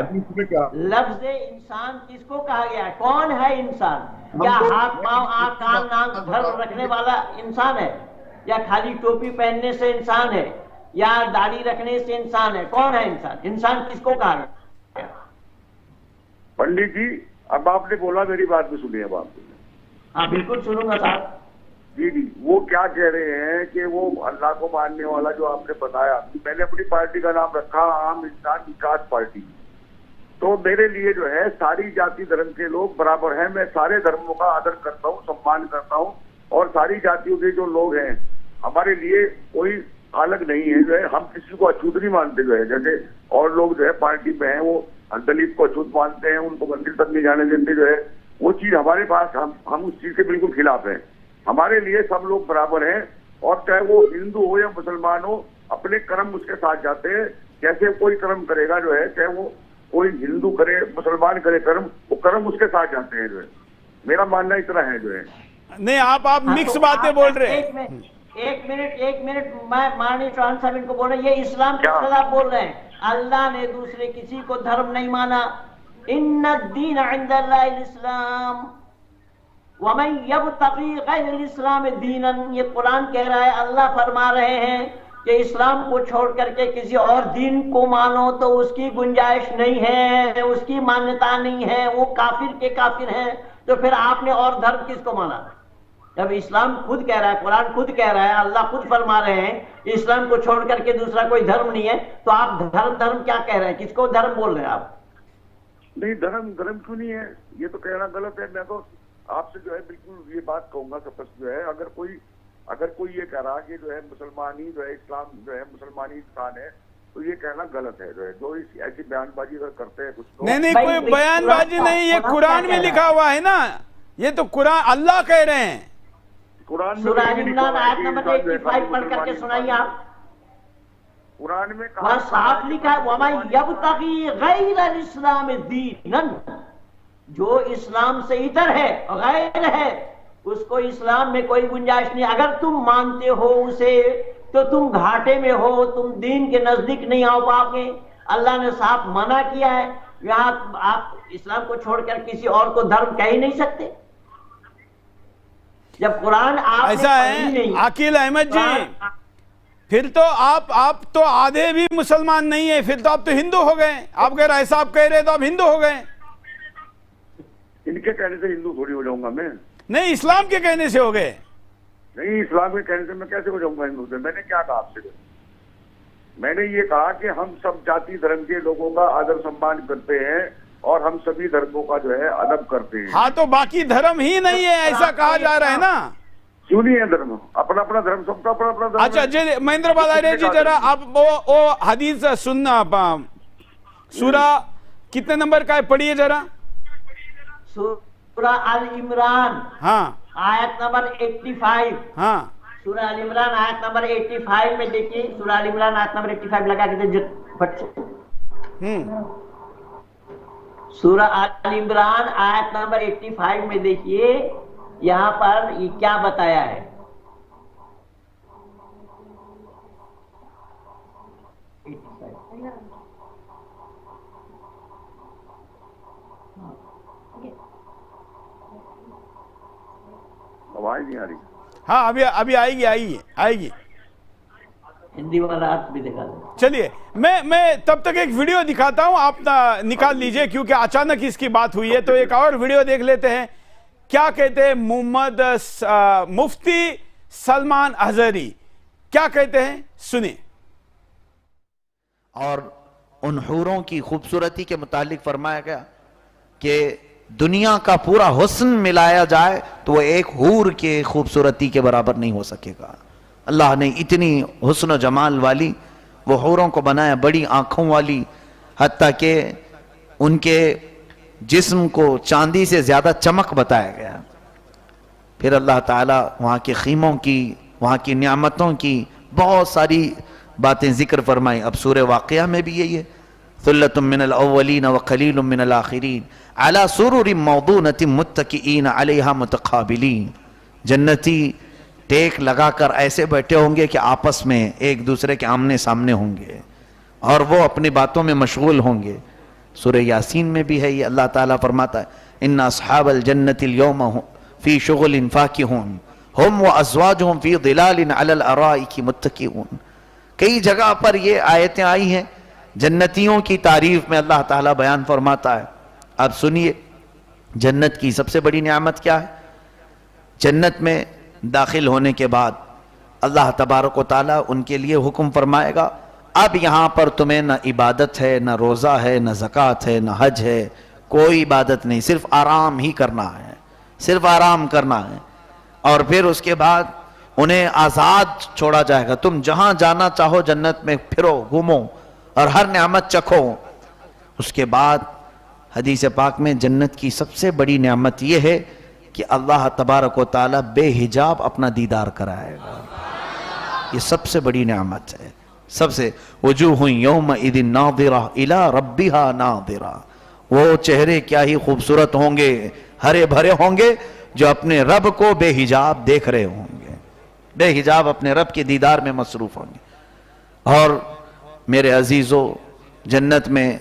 लफ्ज इंसान किसको कहा गया? कौन है इंसान? क्या हाथ पांव आंख कान नाक धर रखने वाला इंसान है? या खाली टोपी पहनने से इंसान है, या दाढ़ी रखने से इंसान है? कौन है इंसान? इंसान किसको कहा गया? पंडित जी, अब आपने बोला, मेरी बात भी सुनिए अब आप। हाँ बिल्कुल सुनूंगा साहब। जी जी, वो क्या कह रहे हैं कि वो अल्लाह को मानने वाला जो आपने बताया, मैंने अपनी पार्टी का नाम रखा आम इंसान विकास पार्टी। तो मेरे लिए जो है सारी जाति धर्म के लोग बराबर हैं। मैं सारे धर्मों का आदर करता हूँ, सम्मान करता हूँ, और सारी जातियों के जो लोग हैं हमारे लिए कोई अलग नहीं है। जो है हम किसी को अछूत नहीं मानते। जो है जैसे और लोग जो है पार्टी में है वो दलित को अछूत मानते हैं, उनको मंदिर तक नहीं जाने देते। जो है वो चीज हमारे पास, हम उस चीज के बिल्कुल खिलाफ हैं। हमारे लिए सब लोग बराबर हैं, और चाहे वो हिंदू हो या मुसलमान हो, अपने कर्म उसके साथ जाते हैं। जैसे कोई कर्म करेगा, जो है चाहे वो कोई हिंदू करे मुसलमान करे कर्म, वो कर्म उसके साथ जाते हैं। जो है मेरा मानना इतना है। जो है नहीं, आप मिक्स बातें बोल रहे हैं। एक मिनट, मैं माननीय चौहान साहब इनको बोल रहे हैं, ये इस्लाम के खिलाफ बोल रहे हैं। अल्लाह ने दूसरे किसी को धर्म नहीं माना। इन्नद्दीन इंदल्लाहिल इस्लाम वमन यब्तगी गैरल इस्लाम दीनन, ये कुरान कह रहा है, अल्लाह फरमा रहे हैं कि इस्लाम को छोड़ करके किसी और दीन को मानो तो उसकी गुंजाइश नहीं है, उसकी मान्यता नहीं है, वो काफिर के काफिर हैं। तो फिर आपने और धर्म किसको माना? जब इस्लाम खुद कह रहा है, कुरान खुद कह रहा है, अल्लाह खुद फरमा रहे हैं इस्लाम को छोड़ करके दूसरा कोई धर्म नहीं है, तो आप धर्म क्या कह रहे हैं? किसको धर्म बोल रहे हैं आप? नहीं, धर्म क्यों नहीं है? ये तो कहना गलत है। मैं तो आपसे जो है बिल्कुल ये बात कहूंगा स्पष्ट, जो है अगर कोई ये कह रहा कि जो है मुसलमान ही जो है इस्लाम जो है मुसलमान ही इंसान है, तो ये कहना गलत है। जो है जो ऐसी बयानबाजी अगर करते हैं कुछ तो नहीं, कोई बयानबाजी नहीं, ये कुरान में लिखा हुआ है ना। ये तो कुरान अल्लाह कह रहे हैं। कुरान में सूरह इमरान आयत नंबर 85 पढ़ करके सुनाइए आप। कुरान में वहां साफ लिखा है, वमन यब्तगी गैरल इस्लाम दीनन, जो इस्लाम से इतर है, गैर है, उसको इस्लाम में कोई गुंजाइश नहीं। अगर तुम मानते हो उसे तो तुम घाटे में हो, तुम दीन के नजदीक नहीं आ पाओगे। अल्लाह ने साफ मना किया है। यहाँ आप इस्लाम को छोड़कर किसी और को धर्म कह ही नहीं सकते। जब कुरान आप ऐसा है अकील अहमद जी, फिर तो आप तो आधे भी मुसलमान नहीं है, फिर तो आप तो हिंदू हो गए। आप अगर ऐसा आप कह रहे तो आप हिंदू हो गए। इनके कहने से हिंदू थोड़ी हो जाऊंगा मैं। नहीं, इस्लाम के कहने से हो गए। नहीं, इस्लाम के कहने से मैं कैसे हो जाऊंगा हिंदू से? मैंने क्या कहा आपसे? मैंने ये कहा कि हम सब जाति धर्म के लोगों का आदर सम्मान करते हैं और हम सभी धर्मों का जो है अदब करते हैं। हाँ, तो बाकी धर्म ही नहीं है ऐसा कहा जा रहा है ना। क्यों नहीं है धर्म? अपना अपना धर्म, सबका अपना अपना धर्म। अच्छा जी, महेंद्र बालारे जी, जरा आप वो हदीस सुनना। सूरा कितने नंबर का है, पढ़िए जरा। सूरा अल इमरान, हाँ, आयत नंबर 85। हाँ, सूरा अल इमरान आयत नंबर 85 में देखिए। सूरा अल इमरान आयत नंबर 85 लगा के फट से। सूरा अल इमरान आयत नंबर 85 में देखिए, यहाँ पर ये क्या बताया है। आवाज नहीं आ रही? हाँ, अभी आएगी। हिंदी वाला अर्थ भी दिखा दो। चलिए, मैं तब तक एक वीडियो दिखाता हूं, आप निकाल लीजिए, क्योंकि अचानक इसकी बात हुई है। तो एक और वीडियो देख लेते हैं, क्या कहते हैं मुफ्ती सलमान अजहरी क्या कहते हैं, सुनिए। और उन हूरों की खूबसूरती के मुतालिक फरमाया गया कि दुनिया का पूरा हुस्न मिलाया जाए तो वो एक हूर के खूबसूरती के बराबर नहीं हो सकेगा। अल्लाह ने इतनी हुस्न जमाल वाली वो हूरों को बनाया, बड़ी आंखों वाली, हत्ता के उनके जिस्म को चांदी से ज्यादा चमक बताया गया। फिर अल्लाह ताला वहाँ के खीमों की, वहाँ की नियामतों की बहुत सारी बातें जिक्र फरमाई। अब सूरह वाक़िया में भी यही है, सुल्लतुम मिनल अव्वलीन व क़लीलुम मिनल आखिरीन अला सुरुरिम मौदूनतिम मुत्तकिईन अलैहा मुतक़ाबिलीन। जन्नती टेक लगाकर ऐसे बैठे होंगे कि आपस में एक दूसरे के आमने सामने होंगे और वो अपनी बातों में मशगूल होंगे। सूरह यासीन में भी है ये, अल्लाह ताला फरमाता है इन्ना अस्हाबल जन्नतिल यौमा फी शुग़ुलिन फाकिहून हुम व अज़वाजुहुम फी ज़िलालिन अलल अराइकी मुत्तकिऊन। कई जगह पर ये आयतें आई हैं जन्नतियों की तारीफ में, अल्लाह ताला बयान फरमाता है। अब सुनिए जन्नत की सबसे बड़ी नियामत क्या है। जन्नत में दाखिल होने के बाद अल्लाह तबारक व तआला उनके लिए हुक्म फरमाएगा, अब यहां पर तुम्हें न इबादत है, न रोज़ा है, न ज़कात है, न हज है, कोई इबादत नहीं, सिर्फ आराम ही करना है, सिर्फ आराम करना है। और फिर उसके बाद उन्हें आज़ाद छोड़ा जाएगा, तुम जहां जाना चाहो जन्नत में फिरो, घूमो और हर नेमत चखो। उसके बाद हदीस पाक में जन्नत की सबसे बड़ी नेमत यह है कि अल्लाह तबारक व तआला बेहिजाब अपना दीदार कराएगा। ये सबसे बड़ी नेमत है। सबसे वजूह यौमइज़िन नाज़िरा इला रब्बिहा नाज़िरा, वो चेहरे क्या ही खूबसूरत होंगे, हरे भरे होंगे, जो अपने रब को बेहिजाब देख रहे होंगे, बेहिजाब अपने रब के दीदार में मसरूफ होंगे। और मेरे अजीजों, जन्नत में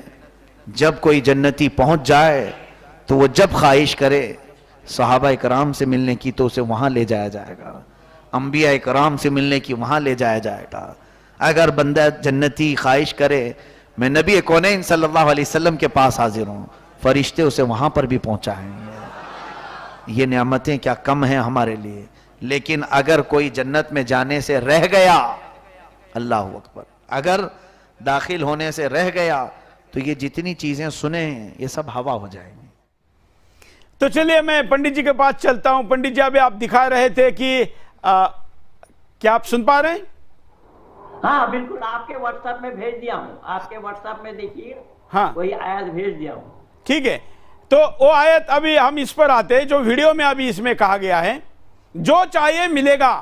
जब कोई जन्नती पहुंच जाए तो वो जब ख्वाहिश करे सहाबा कराम से मिलने की तो उसे वहां ले जाया जाएगा, अंबिया कराम से मिलने की वहां ले जाया जाएगा। अगर बंदा जन्नती ख्वाहिश करे मैं नबी कौनैन सल्लल्लाहु अलैहि वसल्लम के पास हाजिर हूं, फरिश्ते उसे वहां पर भी पहुंचाएंगे। ये नेमतें क्या कम हैं हमारे लिए। लेकिन अगर कोई जन्नत में जाने से रह गया, अल्लाह अकबर, अगर दाखिल होने से रह गया तो ये जितनी चीजें सुने हैं ये सब हवा हो जाएंगी। तो चलिए मैं पंडित जी के पास चलता हूं। पंडित जी अभी आप दिखा रहे थे कि क्या आप सुन पा रहे हैं? हाँ बिल्कुल, आपके व्हाट्सएप में भेज दिया हूँ, आपके व्हाट्सएप में देखिए, हाँ वही आयत भेज दिया हूँ। ठीक है, तो वो आयत अभी हम इस पर आते हैं जो वीडियो में अभी इसमें कहा गया है, जो चाहिए मिलेगा।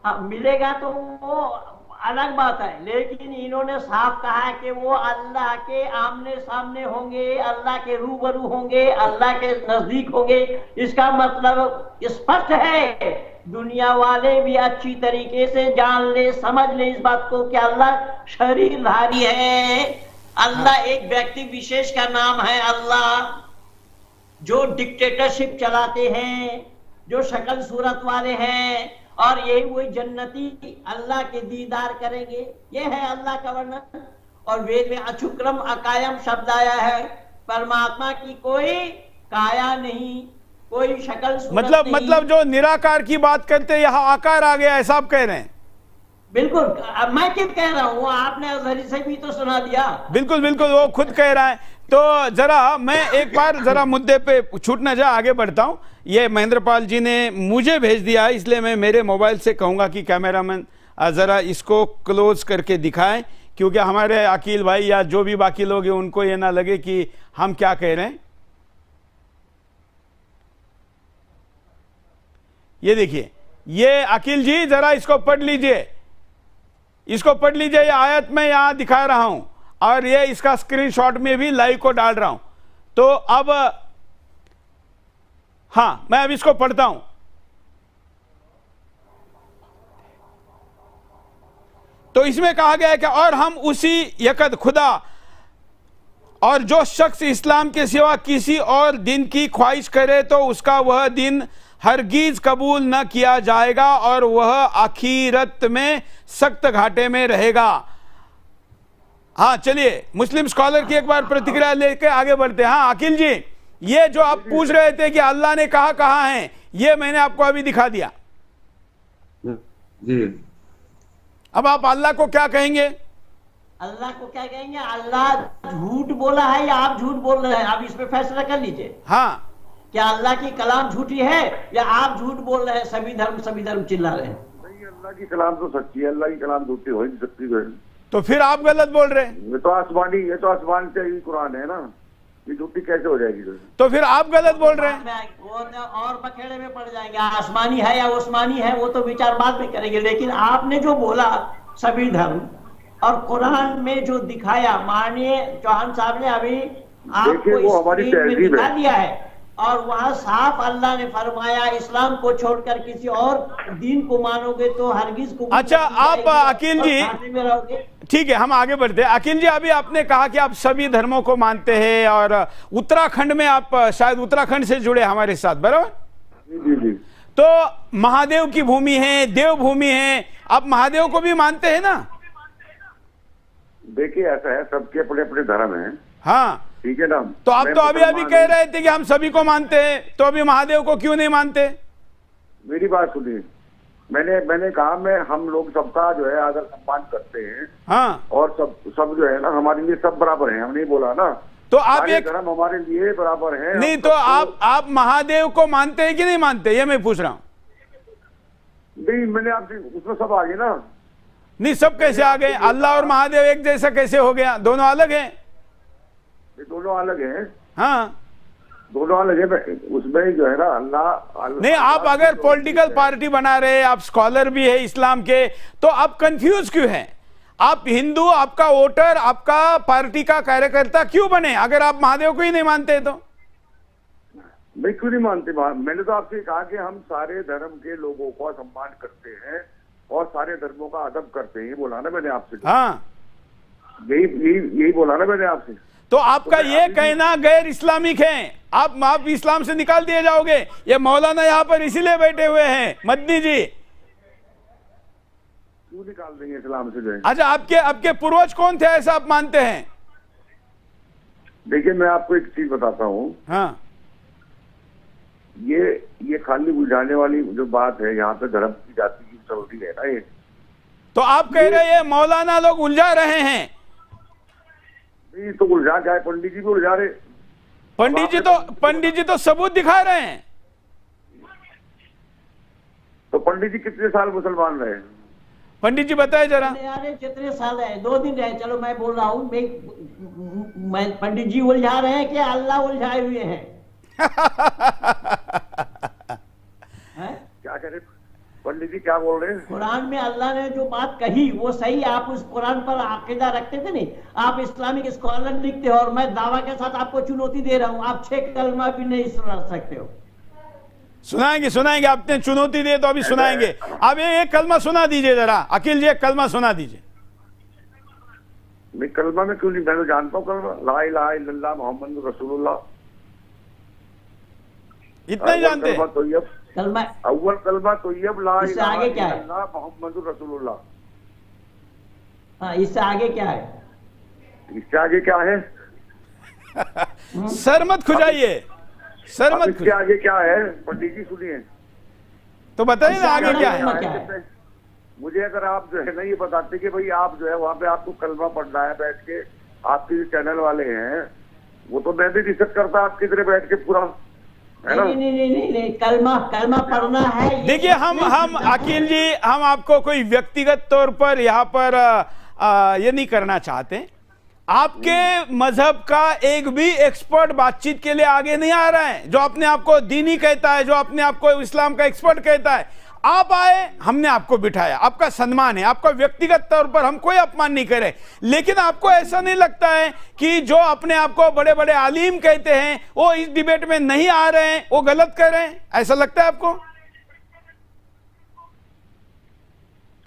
हाँ मिलेगा तो वो अलग बात है, लेकिन इन्होंने साफ कहा है कि वो अल्लाह के आमने सामने होंगे, अल्लाह के रूबरू होंगे, अल्लाह के नजदीक होंगे। इसका मतलब स्पष्ट है, दुनिया वाले भी अच्छी तरीके से जान ले, समझ ले इस बात को कि अल्लाह शरीरधारी है। अल्लाह एक व्यक्ति विशेष का नाम है अल्लाह, जो डिक्टेटरशिप चलाते हैं, जो शक्ल सूरत वाले हैं, और यही वही जन्नती अल्लाह के दीदार करेंगे। ये है अल्लाह का वर्णन। और वेद में अचुक्रम अकायम शब्द आया है, परमात्मा की कोई काया नहीं, कोई शक्ल सूरत नहीं। मतलब जो निराकार की बात करते हैं यहाँ आकार आ गया, ऐसा आप कह रहे हैं? बिल्कुल, मैं क्यों कह रहा हूँ, आपने अजहरी से भी तो सुना दिया। बिल्कुल बिल्कुल, वो खुद कह रहा है। तो जरा मैं एक बार जरा मुद्दे पे छूट न जाए, आगे बढ़ता हूँ। ये महेंद्रपाल जी ने मुझे भेज दिया, इसलिए मैं मेरे मोबाइल से कहूँगा कि कैमरामैन ज़रा इसको क्लोज करके दिखाएं, क्योंकि हमारे अकील भाई या जो भी बाकी लोग हैं उनको ये ना लगे कि हम क्या कह रहे हैं। ये देखिए, ये अकील जी जरा इसको पढ़ लीजिए, इसको पढ़ लीजिए। ये आयत में यहां दिखा रहा हूं और ये इसका स्क्रीनशॉट में भी लाइव को डाल रहा हूं। तो अब हाँ, मैं अब इसको पढ़ता हूं। तो इसमें कहा गया है कि और हम उसी यकद खुदा, और जो शख्स इस्लाम के सिवा किसी और दिन की ख्वाहिश करे तो उसका वह दिन हरगिज कबूल न किया जाएगा और वह आखिरत में सख्त घाटे में रहेगा। हाँ चलिए, मुस्लिम स्कॉलर की एक बार प्रतिक्रिया लेके आगे बढ़ते हैं। हाँ अकील जी, ये जो आप पूछ रहे थे कि अल्लाह ने कहा है, ये मैंने आपको अभी दिखा दिया जी। अब आप अल्लाह को क्या कहेंगे? अल्लाह को क्या कहेंगे? अल्लाह झूठ बोला है या आप झूठ बोल रहे हैं? आप इस पे फैसला कर लीजिए। हाँ, क्या अल्लाह की कलाम झूठी है या आप झूठ बोल रहे हैं? सभी धर्म चिल्ला रहे हैं। नहीं, अल्लाह की कलाम तो सच्ची है, अल्लाह की कलाम झूठी हो नहीं सकती। तो फिर आप गलत बोल रहे हैं। ये तो आसमानी से ही कुरान है ना, ये झूठी कैसे हो जाएगी? तो फिर आप गलत बोल रहे हैं। वो और बखेड़े में पड़ जाएंगे, आसमानी है या उस्मानी है वो तो विचार बाद में करेंगे। लेकिन आपने जो बोला सभी धर्म, और कुरान में जो दिखाया, माननीय चौहान साहब ने अभी आपको स्क्रीन में दिखा दिया है, और वहां साफ अल्लाह ने फरमाया इस्लाम को छोड़कर किसी और दीन को मानोगे तो हरगिज को। अच्छा, आप अकील जी, ठीक है हम आगे बढ़ते हैं। अकील जी, अभी आपने कहा कि आप सभी धर्मों को मानते हैं और उत्तराखंड में आप शायद उत्तराखंड से जुड़े हमारे साथ, बराबर? जी जी। तो महादेव की भूमि है, देव भूमि है, आप महादेव को भी मानते हैं ना? देखिए ऐसा है, सबके अपने अपने धर्म हैं। हाँ ठीक है ना। तो आप तो अभी कह रहे थे कि हम सभी को मानते हैं, तो अभी महादेव को क्यों नहीं मानते? मेरी बात सुनिए, मैंने कहा मैं हम लोग सबका जो है आदर सम्मान करते हैं। हाँ। और सब जो है ना हमारे लिए सब बराबर हैं, हम नहीं बोला ना। तो आप एक धर्म हमारे लिए बराबर है। नहीं तो आप महादेव को मानते हैं कि नहीं मानते, ये मैं पूछ रहा हूँ। नहीं, मैंने आपसे उसमें सब आ गए ना। नहीं, सब कैसे आ गए? अल्लाह और महादेव एक जैसा कैसे हो गया? दोनों अलग हैं। दोनों अलग हैं। हाँ दोनों अलग है। उसमें जो है ना अल्लाह नहीं, आप अगर पॉलिटिकल पार्टी बना रहे, आप स्कॉलर भी है इस्लाम के, तो आप कंफ्यूज क्यों हैं? आप हिंदू, आपका वोटर, आपका पार्टी का कार्यकर्ता क्यों बने अगर आप महादेव को ही नहीं मानते? तो मैं क्यों नहीं मानते? मैंने तो आपसे कहा कि हम सारे धर्म के लोगों का सम्मान करते हैं और सारे धर्मों का अदब करते हैं, ये बोला ना मैंने आपसे। हाँ, यही बोला ना मैंने आपसे। तो आपका ये कहना गैर इस्लामिक है, आप इस्लाम से निकाल दिए जाओगे। ये मौलाना यहाँ पर इसीलिए बैठे हुए हैं, मदनी जी। क्यों निकाल देंगे इस्लाम से जो है? अच्छा, आपके पूर्वज कौन थे ऐसा आप मानते हैं? देखिए मैं आपको एक चीज बताता हूँ। हाँ, ये खाली बुझाने वाली जो बात है, यहाँ पे धर्म की जाति की चल रही है ना ये। तो आप कह रहे हैं मौलाना लोग उलझा रहे हैं? नहीं तो उलझा क्या है, पंडित जी भी उलझा रहे। पंडित जी तो सबूत दिखा रहे हैं। तो पंडित जी कितने साल मुसलमान रहे? पंडित जी बताए जरा। यार कितने साल है? 2 दिन रहे। चलो मैं बोल रहा हूँ, मैं पंडित जी उलझा रहे हैं कि अल्लाह उलझाए हुए हैं? क्या कह रहे पंडित जी, क्या बोल रहे हैं? कुरान में अल्लाह ने जो बात कही वो सही। आप उस कुरान पर अकीदा रखते थे नहीं? आप इस्लामिक स्कॉलर लिखते हो और मैं दावा के साथ आपको चुनौती दे रहा हूँ, आप 6 कलमा भी नहीं सुना सकते हो। सुनाएंगे। आपने चुनौती दी तो अभी सुनाएंगे। अब एक कलमा सुना दीजिए जरा, अकील जी एक कलमा सुना दीजिए। मैं कलमा में क्यों नहीं, मैं तो जानता हूँ कलमा, ला इलाहा इल्लल्लाह मुहम्मद रसूलुल्लाह। इतना ही जानते हैं? कलमा अव्वल कलमा तोय्यब ला इलाहा आगे क्या है? इल्लल्लाह मुहम्मद रसूलुल्लाह। हाँ, इससे आगे क्या है? इससे आगे क्या है? सर मत खुजाइए, सर मत इसके आगे क्या है? पंडित जी सुनिए तो बताइए ना आगे क्या है। मुझे अगर आप जो है ना ये बताते कि भाई आप जो है वहाँ पे आपको कलमा पढ़ना है बैठ के, आपके जो चैनल वाले हैं वो तो मैं भी रिसर्च करता आपकी तरह बैठ के पूरा, है ना? नहीं, कलमा पढ़ना है। देखिए हम अकील जी, हम आपको कोई व्यक्तिगत तौर पर यहाँ पर ये नहीं करना चाहते। आपके मजहब का एक भी एक्सपर्ट बातचीत के लिए आगे नहीं आ रहा है। जो अपने आप को दीनी कहता है, जो अपने आप को इस्लाम का एक्सपर्ट कहता है, आप आए, हमने आपको बिठाया, आपका सम्मान है। आपका व्यक्तिगत तौर पर हम कोई अपमान नहीं करे, लेकिन आपको ऐसा नहीं लगता है कि जो अपने आप को बड़े बड़े आलिम कहते हैं वो इस डिबेट में नहीं आ रहे हैं, वो गलत कर रहे हैं? ऐसा लगता है आपको?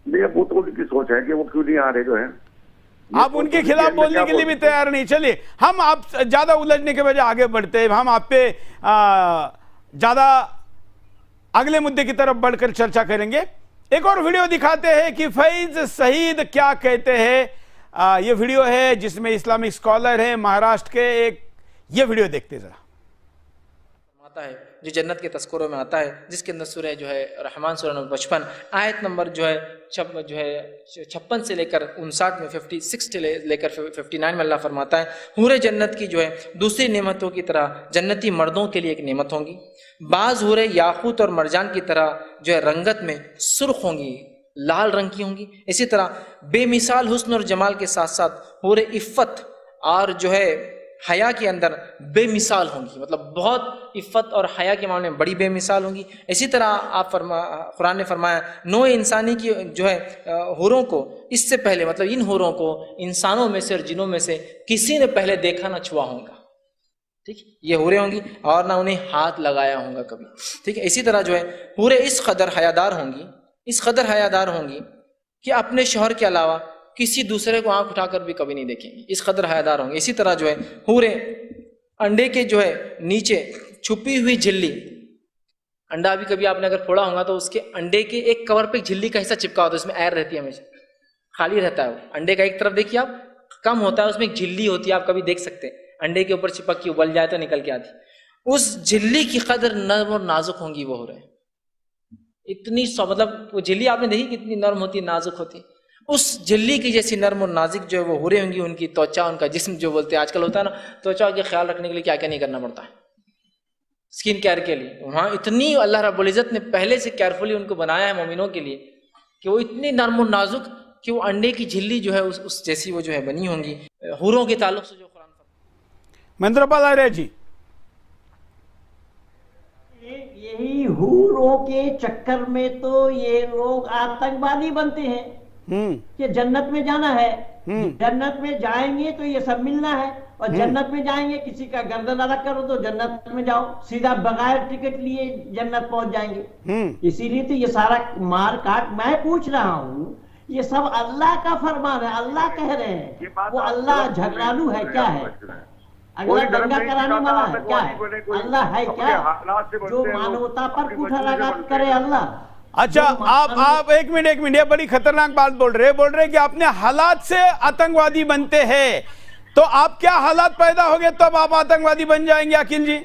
नहीं, वो तो उनकी सोच है कि वो क्यों नहीं आ रहे जो है। आप उनके खिलाफ बोलने के लिए भी तैयार नहीं। चलिए, हम आप ज्यादा उलझने के बजाय आगे बढ़ते हैं। हम आप पे ज्यादा अगले मुद्दे की तरफ बढ़कर चर्चा करेंगे। एक और वीडियो दिखाते हैं कि फैज सईद क्या कहते हैं। ये वीडियो है जिसमें इस्लामिक स्कॉलर है महाराष्ट्र के, एक ये वीडियो देखते जरा। आता है जो जन्नत के तस्करों में आता है, जिसके अंदर सूरह जो है रहमान सूरह नंबर 55 आयत नंबर जो है 56 से लेकर 59 में 56 से लेकर 59 में अल्लाह फरमाता है, हूरे जन्नत की जो है दूसरी नेमतों की तरह जन्नती मर्दों के लिए एक नेमत होंगी। बाज हूरे याकूत और मरजान की तरह जो है रंगत में सुर्ख होंगी, लाल रंग की होंगी। इसी तरह बेमिसाल हुस्न और जमाल के साथ साथ हूरे इफ़्फ़त और जो है हया के अंदर बेमिसाल होंगी, मतलब बहुत इफ़्फ़त और हया के मामले में बड़ी बेमिसाल होंगी। इसी तरह आप कुरान ने फरमाया, नौ इंसानी की जो है हुरों को इससे पहले, मतलब इन हुरों को इंसानों में से और जिनों में से किसी ने पहले देखा ना छुआ होगा। ठीक, ये हुरे होंगी और ना उन्हें हाथ लगाया होगा कभी। ठीक है, इसी तरह जो है हुरे इस कदर हयादार होंगी, इस कदर हयादार होंगी कि अपने शौहर के अलावा किसी दूसरे को आंख उठाकर भी कभी नहीं देखेंगे, इस कदर हयादार होंगे। इसी तरह जो है हूरे अंडे के जो है नीचे छुपी हुई झिल्ली अंडा अभी कभी आपने अगर फोड़ा होगा तो उसके अंडे के एक कवर पे झिल्ली का हिस्सा चिपका होता है, उसमें एयर रहती है, हमेशा खाली रहता है वो। अंडे का एक तरफ देखिए आप कम होता है, उसमें एक झिल्ली होती है, आप कभी देख सकते हैं, अंडे के ऊपर चिपक के उबल जाए तो निकल के आती। उस झिल्ली की कदर नर्म और नाजुक होंगी वो हो रहे हैं, इतनी मतलब वो झिल्ली आपने देखी कितनी नर्म होती है, नाजुक होती है, उस झिल्ली की जैसी नर्म और नाजुक जो है वो हो रही होंगी उनकी त्वचा, उनका जिस्म जो बोलते हैं आजकल होता है ना, त्वचा के ख्याल रखने के लिए क्या क्या नहीं करना पड़ता है स्किन केयर के लिए। वहाँ इतनी अल्लाह रब्बुल इज़्ज़त ने पहले से केयरफुली उनको बनाया है मोमिनों के लिए कि वो इतनी नर्म और नाजुक कि वो अंडे की झिल्ली जो है उस जैसी वो जो है बनी होंगी। हूरों के ताल्लुक से जो कुरान महेंद्रपाल आर्य जी, यही हूरों के चक्कर में तो ये लोग आतंकवादी बनते हैं कि जन्नत में जाना है, जन्नत में जाएंगे तो ये सब मिलना है, और जन्नत में जाएंगे किसी का गर्दन अलग करो तो जन्नत में जाओ, सीधा बगैर टिकट लिए जन्नत पहुंच जाएंगे। इसीलिए तो ये सारा मार काट। मैं पूछ रहा हूँ ये सब अल्लाह का फरमान है, अल्लाह कह रहे हैं, वो अल्लाह झगड़ालू है क्या है? अगला दंगा कराने वाला है क्या है? अल्लाह है क्या जो मानवता पर कुठाराघात करे? अल्लाह। अच्छा, आप एक मिनट, ये बड़ी खतरनाक बात बोल रहे कि अपने हालात से आतंकवादी बनते हैं, तो आप क्या हालात पैदा हो गए तब आप आतंकवादी बन जाएंगे अकील जी?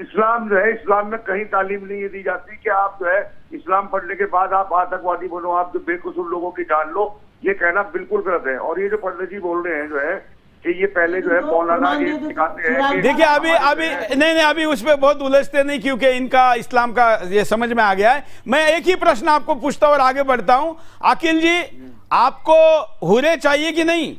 इस्लाम जो है, इस्लाम में कहीं तालीम नहीं दी जाती कि आप जो है इस्लाम पढ़ने के बाद आप आतंकवादी बनो, आप जो बेकसूर लोगों की जान लो, ये कहना बिल्कुल गलत है। और ये जो पंडित जी बोल रहे हैं जो है कि ये पहले जो है मौलाना ये सिखाते हैं। देखिए अभी नहीं अभी उस पर बहुत उलझते नहीं, क्योंकि इनका इस्लाम का ये समझ में आ गया है। मैं एक ही प्रश्न आपको पूछता और आगे बढ़ता हूं। अकील जी, आपको हुरे चाहिए कि नहीं?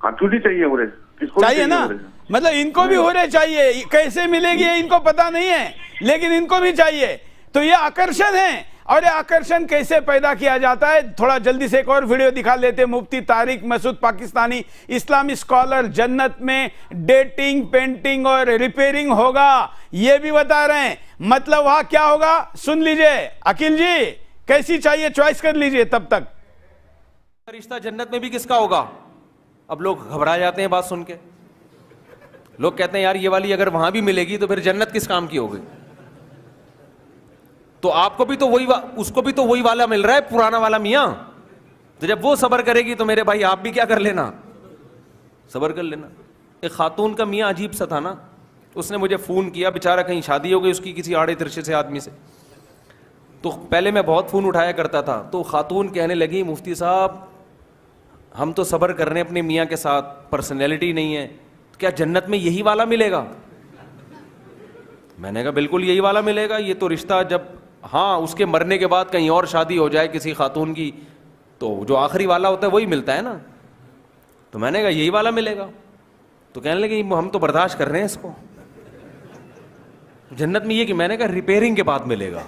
हाँ, तुझे चाहिए हुरे, चाहिए ना? मतलब इनको भी हुरे चाहिए, कैसे मिलेगी इनको पता नहीं है, लेकिन इनको भी चाहिए। तो ये आकर्षण है, और ये आकर्षण कैसे पैदा किया जाता है, थोड़ा जल्दी से एक और वीडियो दिखा लेते हैं। मुफ्ती तारिक मसूद पाकिस्तानी इस्लामी स्कॉलर, जन्नत में डेटिंग, पेंटिंग और रिपेयरिंग होगा, ये भी बता रहे हैं। मतलब वहां क्या होगा सुन लीजिए। अकील जी, कैसी चाहिए चॉइस कर लीजिए तब तक। रिश्ता जन्नत में भी किसका होगा? अब लोग घबरा जाते हैं बात सुन के, लोग कहते हैं यार ये वाली अगर वहां भी मिलेगी तो फिर जन्नत किस काम की होगी? तो आपको भी तो वही, उसको भी तो वही वाला मिल रहा है, पुराना वाला मियां। तो जब वो सबर करेगी तो मेरे भाई आप भी क्या कर लेना, सबर कर लेना। एक खातून का मियां अजीब सा था ना, उसने मुझे फोन किया, बेचारा कहीं शादी हो गई उसकी किसी आड़े तिरछे से आदमी से। तो पहले मैं बहुत फोन उठाया करता था, तो खातून कहने लगी मुफ्ती साहब हम तो सबर कर रहे हैं अपने मियाँ के साथ, पर्सनैलिटी नहीं है, तो क्या जन्नत में यही वाला मिलेगा? मैंने कहा बिल्कुल यही वाला मिलेगा। ये तो रिश्ता जब, हाँ, उसके मरने के बाद कहीं और शादी हो जाए किसी खातून की, तो जो आखिरी वाला होता है वही मिलता है ना। तो मैंने कहा यही वाला मिलेगा। तो कहने लगे हम तो बर्दाश्त कर रहे हैं इसको, जन्नत में ये कि, मैंने कहा रिपेयरिंग के बाद मिलेगा,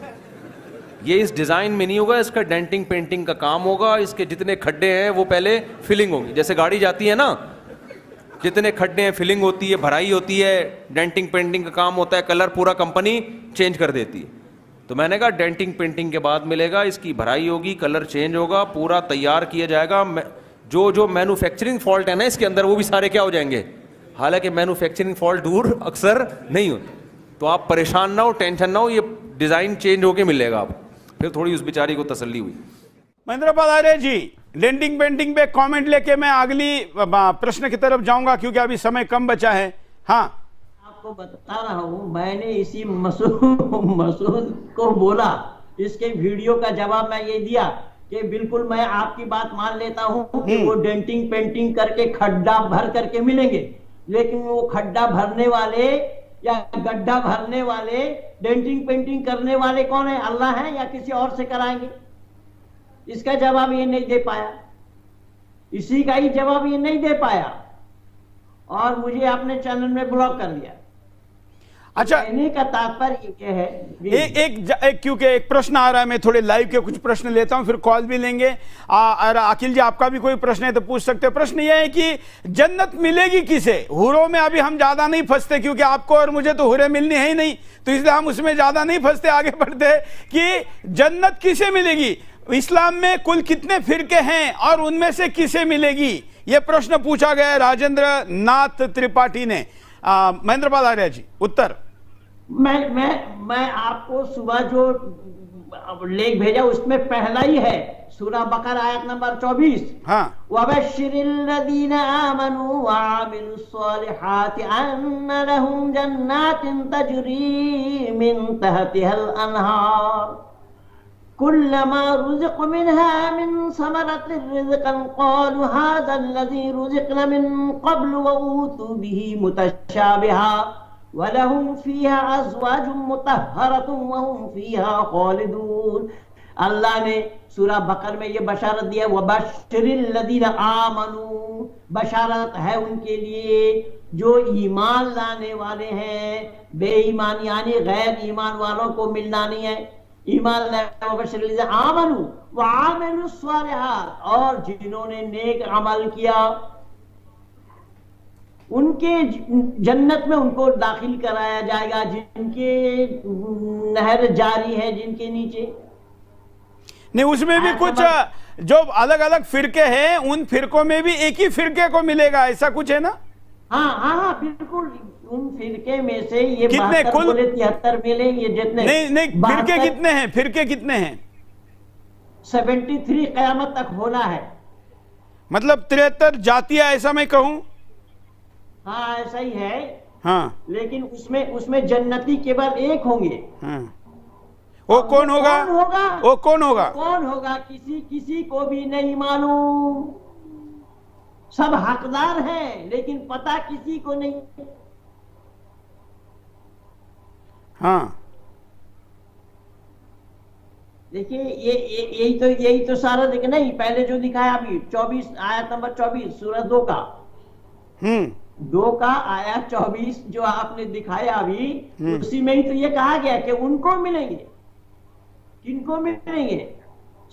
ये इस डिज़ाइन में नहीं होगा, इसका डेंटिंग पेंटिंग का काम होगा, इसके जितने खड्डे हैं वो पहले फिलिंग होगी, जैसे गाड़ी जाती है ना, जितने खड्डे हैं फिलिंग होती है, भराई होती है, डेंटिंग पेंटिंग का काम होता है, कलर पूरा कंपनी चेंज कर देती है। तो मैंने कहा डेंटिंग पेंटिंग के बाद मिलेगा, इसकी भराई होगी, कलर चेंज होगा, पूरा तैयार किया जाएगा, जो मैन्युफैक्चरिंग फॉल्ट है ना इसके अंदर वो भी सारे क्या हो जाएंगे। हालांकि मैन्युफैक्चरिंग फॉल्ट दूर अक्सर नहीं होते, तो आप परेशान ना हो, टेंशन ना हो, ये डिज़ाइन चेंज होके मिलेगा आपको। फिर थोड़ी उस बेचारी को तसल्ली हुई। महेंद्रपाल आर्य जी, डेंटिंग पेंटिंग पे कमेंट लेके मैं अगली प्रश्न की तरफ जाऊंगा क्योंकि अभी समय कम बचा है। हाँ, आपको बता रहा हूँ, मैंने इसी मसूद को बोला, इसके वीडियो का जवाब मैं ये दिया कि बिल्कुल मैं आपकी बात मान लेता हूँ कि वो डेंटिंग पेंटिंग करके खड्डा भर करके मिलेंगे, लेकिन वो खड्डा भरने वाले या गड्ढा भरने वाले, डेंटिंग पेंटिंग करने वाले कौन है? अल्लाह है या किसी और से कराएंगे? इसका जवाब ये नहीं दे पाया, इसी का ही जवाब ये नहीं दे पाया और मुझे अपने चैनल में ब्लॉक कर दिया। अच्छा, कहने का तात्पर्य ये है, एक क्योंकि एक प्रश्न आ रहा है, मैं थोड़े लाइव के कुछ प्रश्न लेता हूं, फिर कॉल भी लेंगे। और अकील जी, आपका भी कोई प्रश्न है तो पूछ सकते हैं। प्रश्न यह है कि जन्नत मिलेगी किसे? हुरों में अभी हम ज्यादा नहीं फंसते क्योंकि आपको और मुझे तो हुरे मिलनी है ही नहीं, तो इसलिए हम उसमें ज्यादा नहीं फंसते, आगे बढ़ते कि जन्नत किसे मिलेगी। इस्लाम में कुल कितने फिरके हैं और उनमें से किसे मिलेगी, यह प्रश्न पूछा गया राजेंद्र नाथ त्रिपाठी ने। महेंद्रपाल आर्य जी, उत्तर। मैं आपको सुबह जो लेख भेजा उसमें पहला ही है, सूरह बकरा आयत नंबर 24। हाँ, वबश्शिरिल्लज़ीना आमनू वअमिलुस्सॉलिहाति अन्ना लहुम जन्नातिन तजरी मिन तहतिहल अनहार कुल्लमा रुज़िक़ू मिनहा मिन समरतिर रिज़क़न क़ालू हाज़ाल्लज़ी रुज़िक़ना मिन क़ब्लु वऊतू बिही मुतशाबिहा वलहुम फीहा अज़वाजुम मुतहहरतुम वहुम फीहा खालिदून। अल्लाह ने सूरह बकर में ये बशारत दिया, वबश्शिरिल्लज़ीना आमनू, बशारत है उनके लिए जो ईमान लाने वाले हैं। बेईमान यानी गैर ईमान वालों को मिलना नहीं है, ईमान लाने। वबश्शिरिल्लज़ीना आमनू वअमिलुस्सॉलिहात, और जिन्होंने नेक अमल किया उनके जन्नत में उनको दाखिल कराया जाएगा, जिनके नहर जारी है जिनके नीचे। नहीं, उसमें भी कुछ जो अलग अलग फिरके हैं, उन फिरकों में भी एक ही फिरके को मिलेगा, ऐसा कुछ है ना? हाँ हाँ हाँ, बिल्कुल। उन फिरके में से ये कितने कुल 73 मिले, ये जितने नहीं फिरके कितने हैं? फिरके कितने हैं? 73 कयामत तक होना है। मतलब 73 जातियां, ऐसा मैं कहूं? हाँ ऐसा ही है। हाँ, लेकिन उसमें जन्नती केवल एक होंगे। हाँ। वो कौन होगा? वो कौन होगा? कौन होगा किसी को भी नहीं मालूम। सब हकदार हैं लेकिन पता किसी को नहीं। हाँ, देखिए यही तो सारा देखे नहीं। पहले जो दिखाया अभी 24 आयत नंबर 24 सूरह 2 का 2 का आयत 24 जो आपने दिखाया अभी, उसी में ही तो ये कहा गया कि उनको मिलेंगे। किनको मिलेंगे?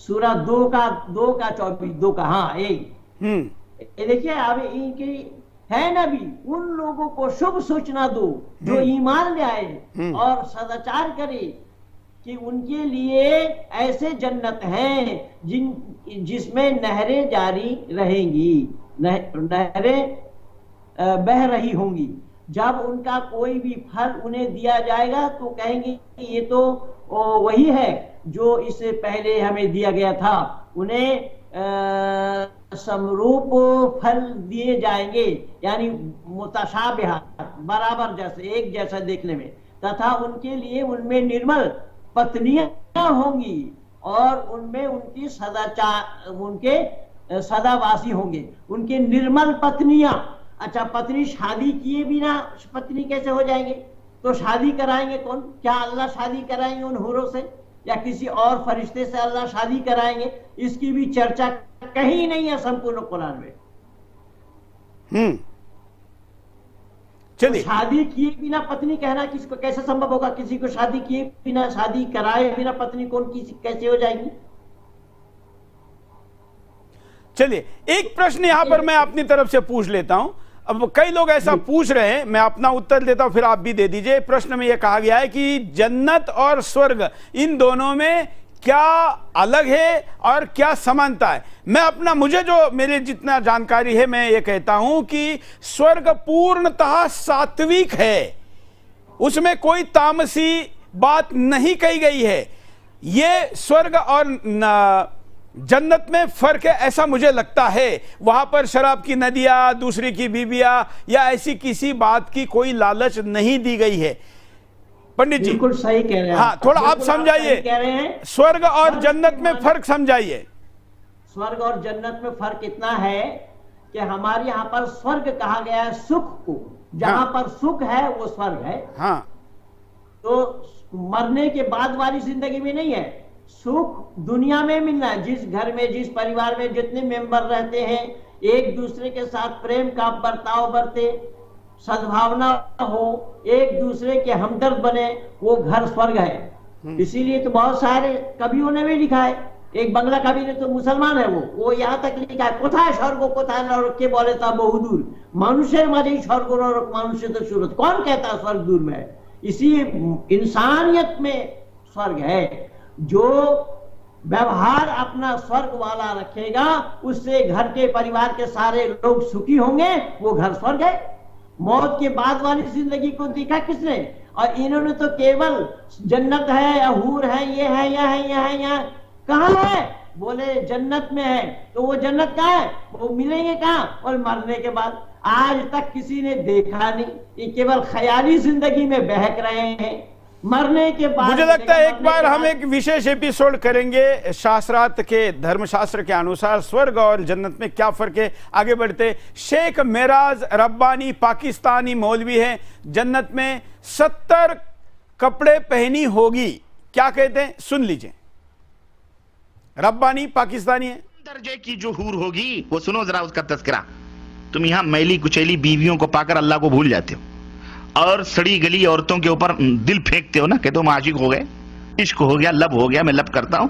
सूरह 2 का 24 2 का, हाँ यही। ये देखिए अब इनकी है नबी, उन लोगों को शुभ सूचना दो जो ईमान ले आए और सदाचार करे कि उनके लिए ऐसे जन्नत हैं जिसमें नहरें जारी रहेंगी, नहरें बह रही होंगी। जब उनका कोई भी फल उन्हें दिया जाएगा तो कहेंगे कि ये तो वही है जो इससे पहले हमें दिया गया था। उन्हें समरूप फल दिए जाएंगे, यानी मुतशाबिहा, बराबर जैसे, एक जैसा देखने में। तथा उनके लिए उनमें निर्मल पत्नियां होंगी और उनमें उनकी उनके सदावासी होंगे। उनके निर्मल पत्नियां। अच्छा, पत्नी शादी किए बिना पत्नी कैसे हो जाएंगे? तो शादी कराएंगे कौन? क्या अल्लाह शादी कराएंगे उन हुरों से या किसी और फरिश्ते से अल्लाह शादी कराएंगे? इसकी भी चर्चा कहीं नहीं है संपूर्ण कुरान में। चलिए, तो शादी किए बिना पत्नी कहना किसको कैसे संभव होगा? किसी को शादी किए बिना, शादी कराए बिना पत्नी कौन कैसे हो जाएगी? चलिए, एक प्रश्न यहां पर मैं अपनी तरफ से पूछ लेता हूं। अब कई लोग ऐसा पूछ रहे हैं, मैं अपना उत्तर देता हूं, फिर आप भी दे दीजिए। प्रश्न में यह कहा गया है कि जन्नत और स्वर्ग, इन दोनों में क्या अलग है और क्या समानता है? मैं अपना, मुझे जो मेरे जितना जानकारी है, मैं ये कहता हूं कि स्वर्ग पूर्णतः सात्विक है, उसमें कोई तामसी बात नहीं कही गई है। ये स्वर्ग और जन्नत में फर्क है, ऐसा मुझे लगता है। वहां पर शराब की नदियां, दूसरी की बीबियां या ऐसी किसी बात की कोई लालच नहीं दी गई है। पंडित जी बिल्कुल सही कह रहे हैं। हाँ, थोड़ा आप समझाइए, स्वर्ग और जन्नत में फर्क समझाइए। स्वर्ग और जन्नत में फर्क इतना है कि हमारे यहाँ पर स्वर्ग कहा गया है सुख को, जहां पर सुख है वो स्वर्ग है। हाँ, तो मरने के बाद वाली जिंदगी में नहीं है। सुख दुनिया में मिलना है। जिस घर में, जिस परिवार में जितने मेंबर रहते हैं, एक दूसरे के साथ प्रेम का बर्ताव बरते, सद्भावना हो, एक दूसरे के हमदर्द बने, वो घर स्वर्ग है। इसीलिए तो बहुत सारे कवियों ने भी लिखा है। एक बंगला कवि ने, तो मुसलमान है वो यहाँ तक लिखा है, कोथाय स्वर्ग कोथाय नरक के बोले था बहुदूर, मनुष्य माजे स्वर्ग नरक मनुष्य तो सूरत। कौन कहता स्वर्ग दूर में है? इसी इंसानियत में स्वर्ग है। जो व्यवहार अपना स्वर्ग वाला रखेगा, उससे घर के परिवार के सारे लोग सुखी होंगे, वो घर स्वर्ग है। मौत के बाद वाली जिंदगी को देखा किसने? और इन्होंने तो केवल जन्नत है या हूर है, ये है, यह है, यह है, यह कहाँ है? बोले जन्नत में है। तो वो जन्नत कहाँ है? वो मिलेंगे कहाँ? और मरने के बाद। आज तक किसी ने देखा नहीं, ये केवल ख्याली जिंदगी में बहक रहे हैं। मरने के बाद मुझे लगता है एक बार हम एक विशेष एपिसोड करेंगे शास्त्रार्थ के, धर्मशास्त्र के अनुसार स्वर्ग और जन्नत में क्या फर्क है। आगे बढ़ते। शेख मेराज रब्बानी पाकिस्तानी मौलवी है, जन्नत में 70 कपड़े पहनी होगी, क्या कहते हैं सुन लीजिए। रब्बानी पाकिस्तानी है। दर्जे की जो हूर होगी वो सुनो जरा उसका तस्करा। तुम यहां मैली कुचैली बीवियों को पाकर अल्लाह को भूल जाते हो और सड़ी गली औरतों के ऊपर दिल फेंकते हो ना, कहते हो हम आशिक हो गए, इश्क हो गया, लब हो गया, मैं लब करता हूं।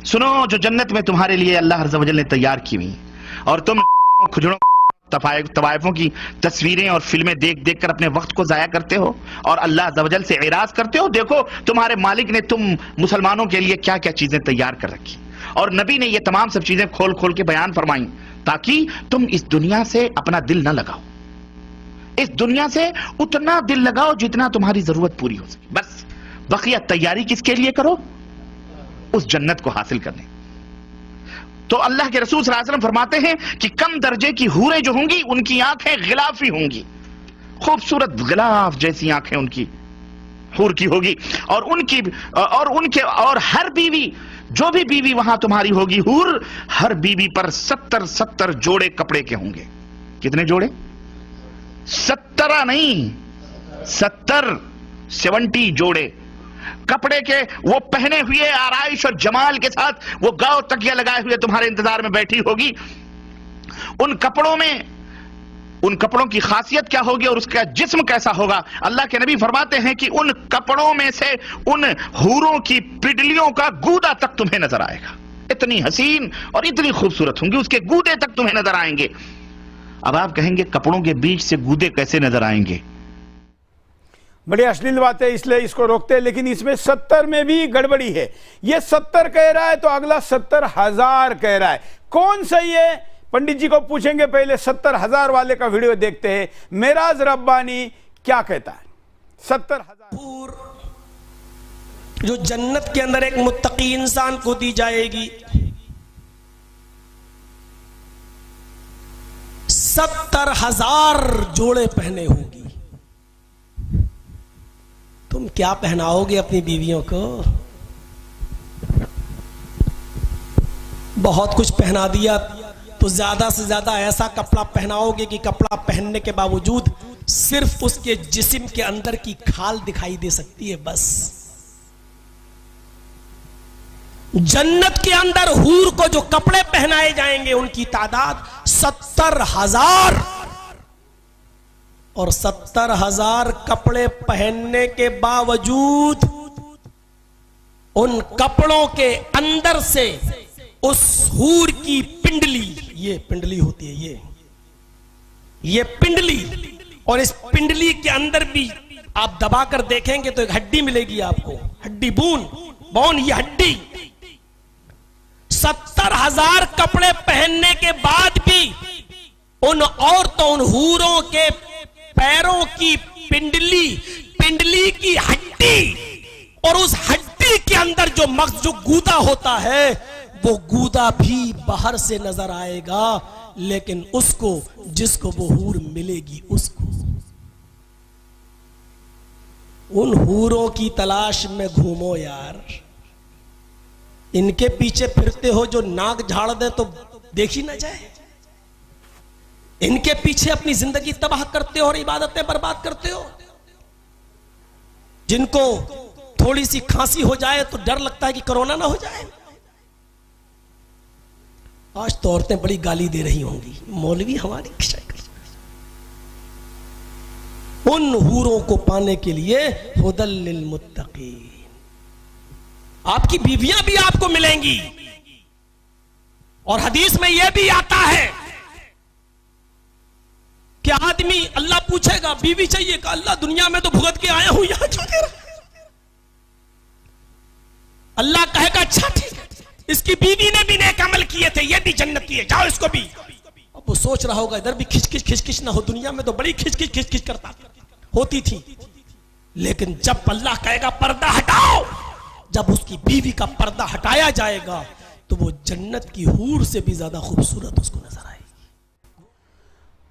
सुनो, जो जन्नत में तुम्हारे लिए अल्लाह अज़्ज़ व जल ने तैयार की हुई और तुम खुजड़ों तवायफों की तस्वीरें और फिल्में देख देख कर अपने वक्त को जाया करते हो और अल्लाह अज़्ज़ व जल से एराज करते हो। देखो तुम्हारे मालिक ने तुम मुसलमानों के लिए क्या क्या चीजें तैयार कर रखी और नबी ने ये तमाम सब चीजें खोल खोल के बयान फरमाई ताकि तुम इस दुनिया से अपना दिल ना लगाओ, इस दुनिया से उतना दिल लगाओ जितना तुम्हारी जरूरत पूरी हो सके। बस बकिया तैयारी किसके लिए करो? उस जन्नत को हासिल करने। तो अल्लाह के रसूल सल्लल्लाहु अलैहि वसल्लम फरमाते हैं कि कम दर्जे की हूरें जो होंगी उनकी आंखें गिलाफी होंगी, खूबसूरत गिलाफ जैसी आंखें उनकी हूर की होगी और हर बीवी, जो भी बीवी वहां तुम्हारी होगी हूर, हर बीवी पर 70 जोड़े कपड़े के होंगे। कितने जोड़े? 70 नहीं, 70 जोड़े कपड़े के वो पहने हुए आराइश और जमाल के साथ वो गाँव तकिया लगाए हुए तुम्हारे इंतजार में बैठी होगी। उन कपड़ों की खासियत क्या होगी और उसका जिस्म कैसा होगा? अल्लाह के नबी फरमाते हैं कि उन कपड़ों में से उन हूरों की पिडलियों का गूदा तक तुम्हें नजर आएगा। इतनी हसीन और इतनी खूबसूरत होंगी, उसके गूदे तक तुम्हें नजर आएंगे। अब आप कहेंगे कपड़ों के बीच से गूदे कैसे नजर आएंगे? बड़ी अश्लील बात है, इसलिए इसको रोकते हैं। लेकिन इसमें 70 में भी गड़बड़ी है। ये 70 कह रहा है तो अगला 70,000 कह रहा है। कौन सही है? पंडित जी को पूछेंगे। पहले 70,000 वाले का वीडियो देखते हैं। मेराज रब्बानी क्या कहता है? 70,000 जो जन्नत के अंदर एक मुत्तकी इंसान को दी जाएगी, 70,000 जोड़े पहने होगी। तुम क्या पहनाओगे अपनी बीवियों को? बहुत कुछ पहना दिया तो ज्यादा से ज्यादा ऐसा कपड़ा पहनाओगे कि कपड़ा पहनने के बावजूद सिर्फ उसके जिस्म के अंदर की खाल दिखाई दे सकती है। बस जन्नत के अंदर हूर को जो कपड़े पहनाए जाएंगे उनकी तादाद 70,000 और 70,000 कपड़े पहनने के बावजूद उन कपड़ों के अंदर से उस हूर की पिंडली, ये पिंडली होती है, ये पिंडली, और इस पिंडली के अंदर भी आप दबाकर देखेंगे तो एक हड्डी मिलेगी आपको, हड्डी बोन, ये हड्डी। 70,000 कपड़े पहनने के बाद भी उन औरतों, उन हूरों के पैरों की पिंडली की हड्डी, और उस हड्डी के अंदर जो गूदा होता है वो गूदा भी बाहर से नजर आएगा, लेकिन उसको, जिसको वो हूर मिलेगी उसको। उन हूरों की तलाश में घूमो यार। इनके पीछे फिरते हो जो नाक झाड़ दे तो देखी ना जाए। इनके पीछे अपनी जिंदगी तबाह करते हो और इबादतें बर्बाद करते हो। जिनको थोड़ी सी खांसी हो जाए तो डर लगता है कि कोरोना ना हो जाए। आज तो औरतें बड़ी गाली दे रही होंगी, मौलवी हमारी शक्ल। उन हूरों को पाने के लिए हुदल लिल मुत्तकीन, आपकी बीवियां भी आपको मिलेंगी। और हदीस में यह भी आता है कि आदमी, अल्लाह पूछेगा बीवी चाहिए का? अल्लाह दुनिया में तो भुगत के आया हूं, यहां क्यों दे रहा? अल्लाह कहेगा अच्छा ठीक है, इसकी बीवी ने भी नेक अमल किए थे, ये भी जन्नती है, जाओ इसको भी। अब वो सोच रहा होगा इधर भी खिचखिच ना हो, दुनिया में तो बड़ी खिचखिच करता होती थी। लेकिन जब अल्लाह कहेगा पर्दा हटाओ, जब उसकी बीवी का पर्दा हटाया जाएगा तो वो जन्नत की हूर से भी ज्यादा खूबसूरत उसको नजर आएगी।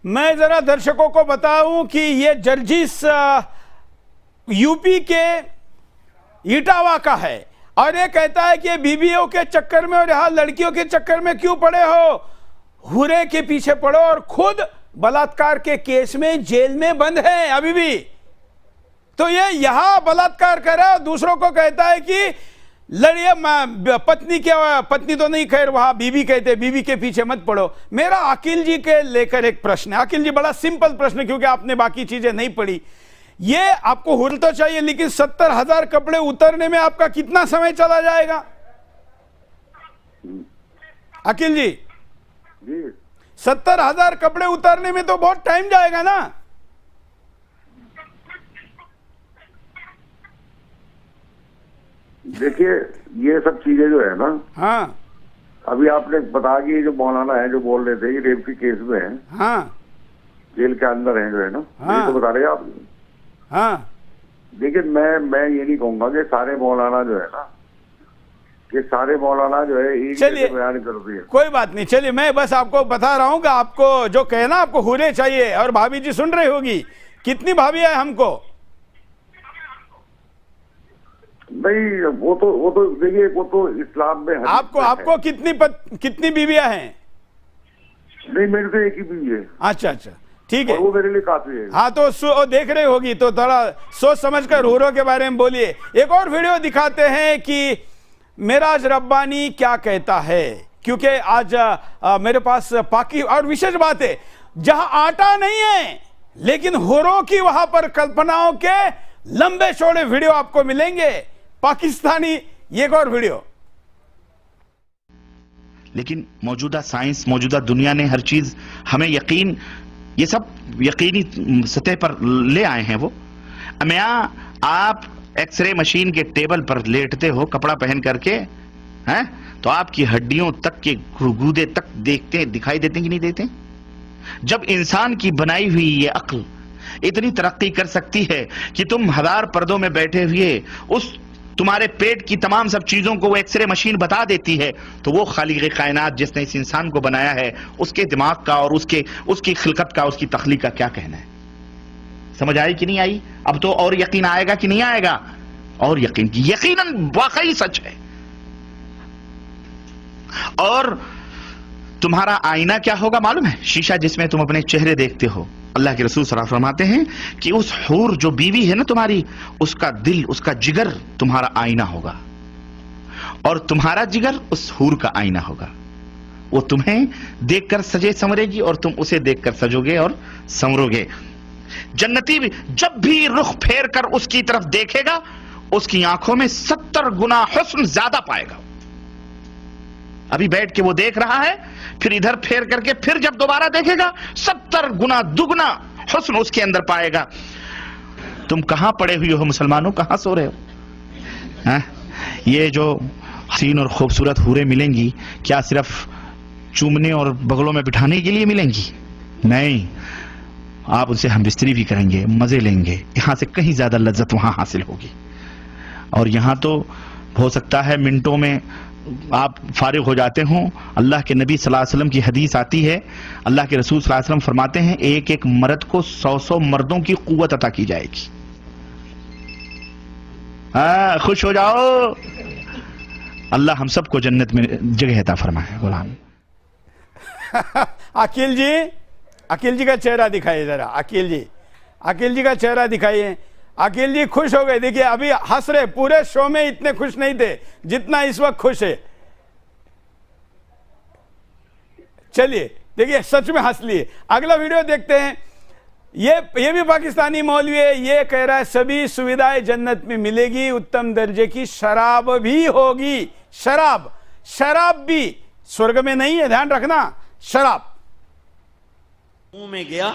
मैं जरा दर्शकों को बताऊं कि ये जर्जिस यूपी के इटावा का है और ये कहता है कि बीवियों के चक्कर में और यहां लड़कियों के चक्कर में क्यों पड़े हो, हुरे के पीछे पड़ो, और खुद बलात्कार के केस में जेल में बंद है अभी भी। तो ये यहां बलात्कार कर रहा है, दूसरों को कहता है कि लड़िए, पत्नी तो नहीं, खैर वहां बीवी कहते, बीवी के पीछे मत पड़ो। मेरा अकील जी के लेकर एक प्रश्न है। अकील जी, बड़ा सिंपल प्रश्न, क्योंकि आपने बाकी चीजें नहीं पढ़ी। ये आपको हुर तो चाहिए, लेकिन 70,000 कपड़े उतरने में आपका कितना समय चला जाएगा अकील जी? 70,000 कपड़े उतारने में तो बहुत टाइम जाएगा ना। देखिए, ये सब चीजें जो है ना, हाँ, अभी आपने बताया कि ये जो मौलाना है जो बोल रहे थे ये रेप के केस में है, हाँ, जेल के अंदर है जो है ना, हाँ, ये तो बता रहे आप। हाँ, देखिए, मैं ये नहीं कहूंगा कि सारे मौलाना जो है ना, कि सारे मौलाना जो है एक चलिए, बयान करते हैं। कोई बात नहीं, चलिए, मैं बस आपको बता रहा हूं कि आपको जो कहना, आपको हुरे चाहिए। और भाभी जी सुन रही होगी, कितनी भाभी है हमको? नहीं, वो तो देखिए, वो तो इस्लाम में आपको कितनी बीवियां हैं? नहीं, मेरे तो एक ही बीवी है। अच्छा, ठीक है, वो मेरे लिए काफी है। हाँ, तो देख रही होगी, तो थोड़ा सोच समझकर हुरों के बारे में बोलिए। एक और वीडियो दिखाते हैं कि मेराज रब्बानी क्या कहता है, क्योंकि आज मेरे पास पाकि और विशेष बात है, जहां आटा नहीं है लेकिन हुरों की वहां पर कल्पनाओं के लंबे चौड़े वीडियो आपको मिलेंगे, पाकिस्तानी। एक और वीडियो। लेकिन मौजूदा साइंस, मौजूदा दुनिया ने हर चीज हमें यकीन, ये सब यकीनी सतह पर ले आए हैं। वो आप एक्सरे मशीन के टेबल पर लेटते हो कपड़ा पहन करके, हैं, तो आपकी हड्डियों तक के गुर्दे तक दिखाई देते हैं कि नहीं देते? जब इंसान की बनाई हुई ये अक्ल इतनी तरक्की कर सकती है कि तुम 1000 पर्दों में बैठे हुए उस तुम्हारे पेट की तमाम सब चीजों को वो एक्सरे मशीन बता देती है, तो वो खालिक कायनात जिसने इस इंसान को बनाया है, उसके दिमाग का और उसकी खिलकत का, उसकी तख्लीक का क्या कहना है? समझ आई कि नहीं आई? अब तो और यकीन आएगा कि नहीं आएगा? और यकीनन वाकई सच है। और तुम्हारा आईना क्या होगा मालूम है? शीशा जिसमें तुम अपने चेहरे देखते हो। अल्लाह के रसूल सल्लल्लाहु अलैहि वसल्लम फरमाते हैं कि उस हूर जो बीवी है ना तुम्हारी, उसका दिल, उसका जिगर तुम्हारा आईना होगा, और तुम्हारा जिगर उस हूर का आईना होगा। वो तुम्हें देखकर सजे संवरेगी और तुम उसे देखकर सजोगे और संवरोगे। जन्नती भी जब भी रुख फेर कर उसकी तरफ देखेगा, उसकी आंखों में 70 गुना हुस्न ज्यादा पाएगा। अभी बैठ के वो देख रहा है, फिर इधर फेर करके फिर जब दोबारा देखेगा 70 गुना दुगना हुस्न उसके अंदर पाएगा। तुम कहां पड़े हुए हो मुसलमानों, कहां सो रहे हो? है? ये जो हसीन और खूबसूरत हूरें मिलेंगी, क्या सिर्फ चूमने और बगलों में बिठाने के लिए मिलेंगी? नहीं, आप उनसे हम बिस्तरी भी करेंगे, मजे लेंगे। यहां से कहीं ज्यादा लज्जत वहां हासिल होगी। और यहां तो हो सकता है मिनटों में आप फारिग हो जाते हो। अल्लाह के नबी सल्लल्लाहु अलैहि वसल्लम की हदीस आती है, अल्लाह के रसूल सल्लल्लाहु अलैहि वसल्लम फरमाते हैं, एक एक मर्द को 100 मर्दों की कुव्वत अता की जाएगी। खुश हो जाओ, अल्लाह हम सबको जन्नत में जगह अता फरमाए। गुलाम अकील जी का चेहरा दिखाइए जरा। अकील जी का चेहरा दिखाइए। अकील जी खुश हो गए। देखिए, अभी हंस रहे, पूरे शो में इतने खुश नहीं थे जितना इस वक्त खुश है। चलिए देखिए, सच में हंस लिए। अगला वीडियो देखते हैं। ये भी पाकिस्तानी मौलवी है। ये कह रहा है सभी सुविधाएं जन्नत में मिलेगी, उत्तम दर्जे की शराब भी होगी। शराब भी स्वर्ग में नहीं है, ध्यान रखना। शराब मुंह में गया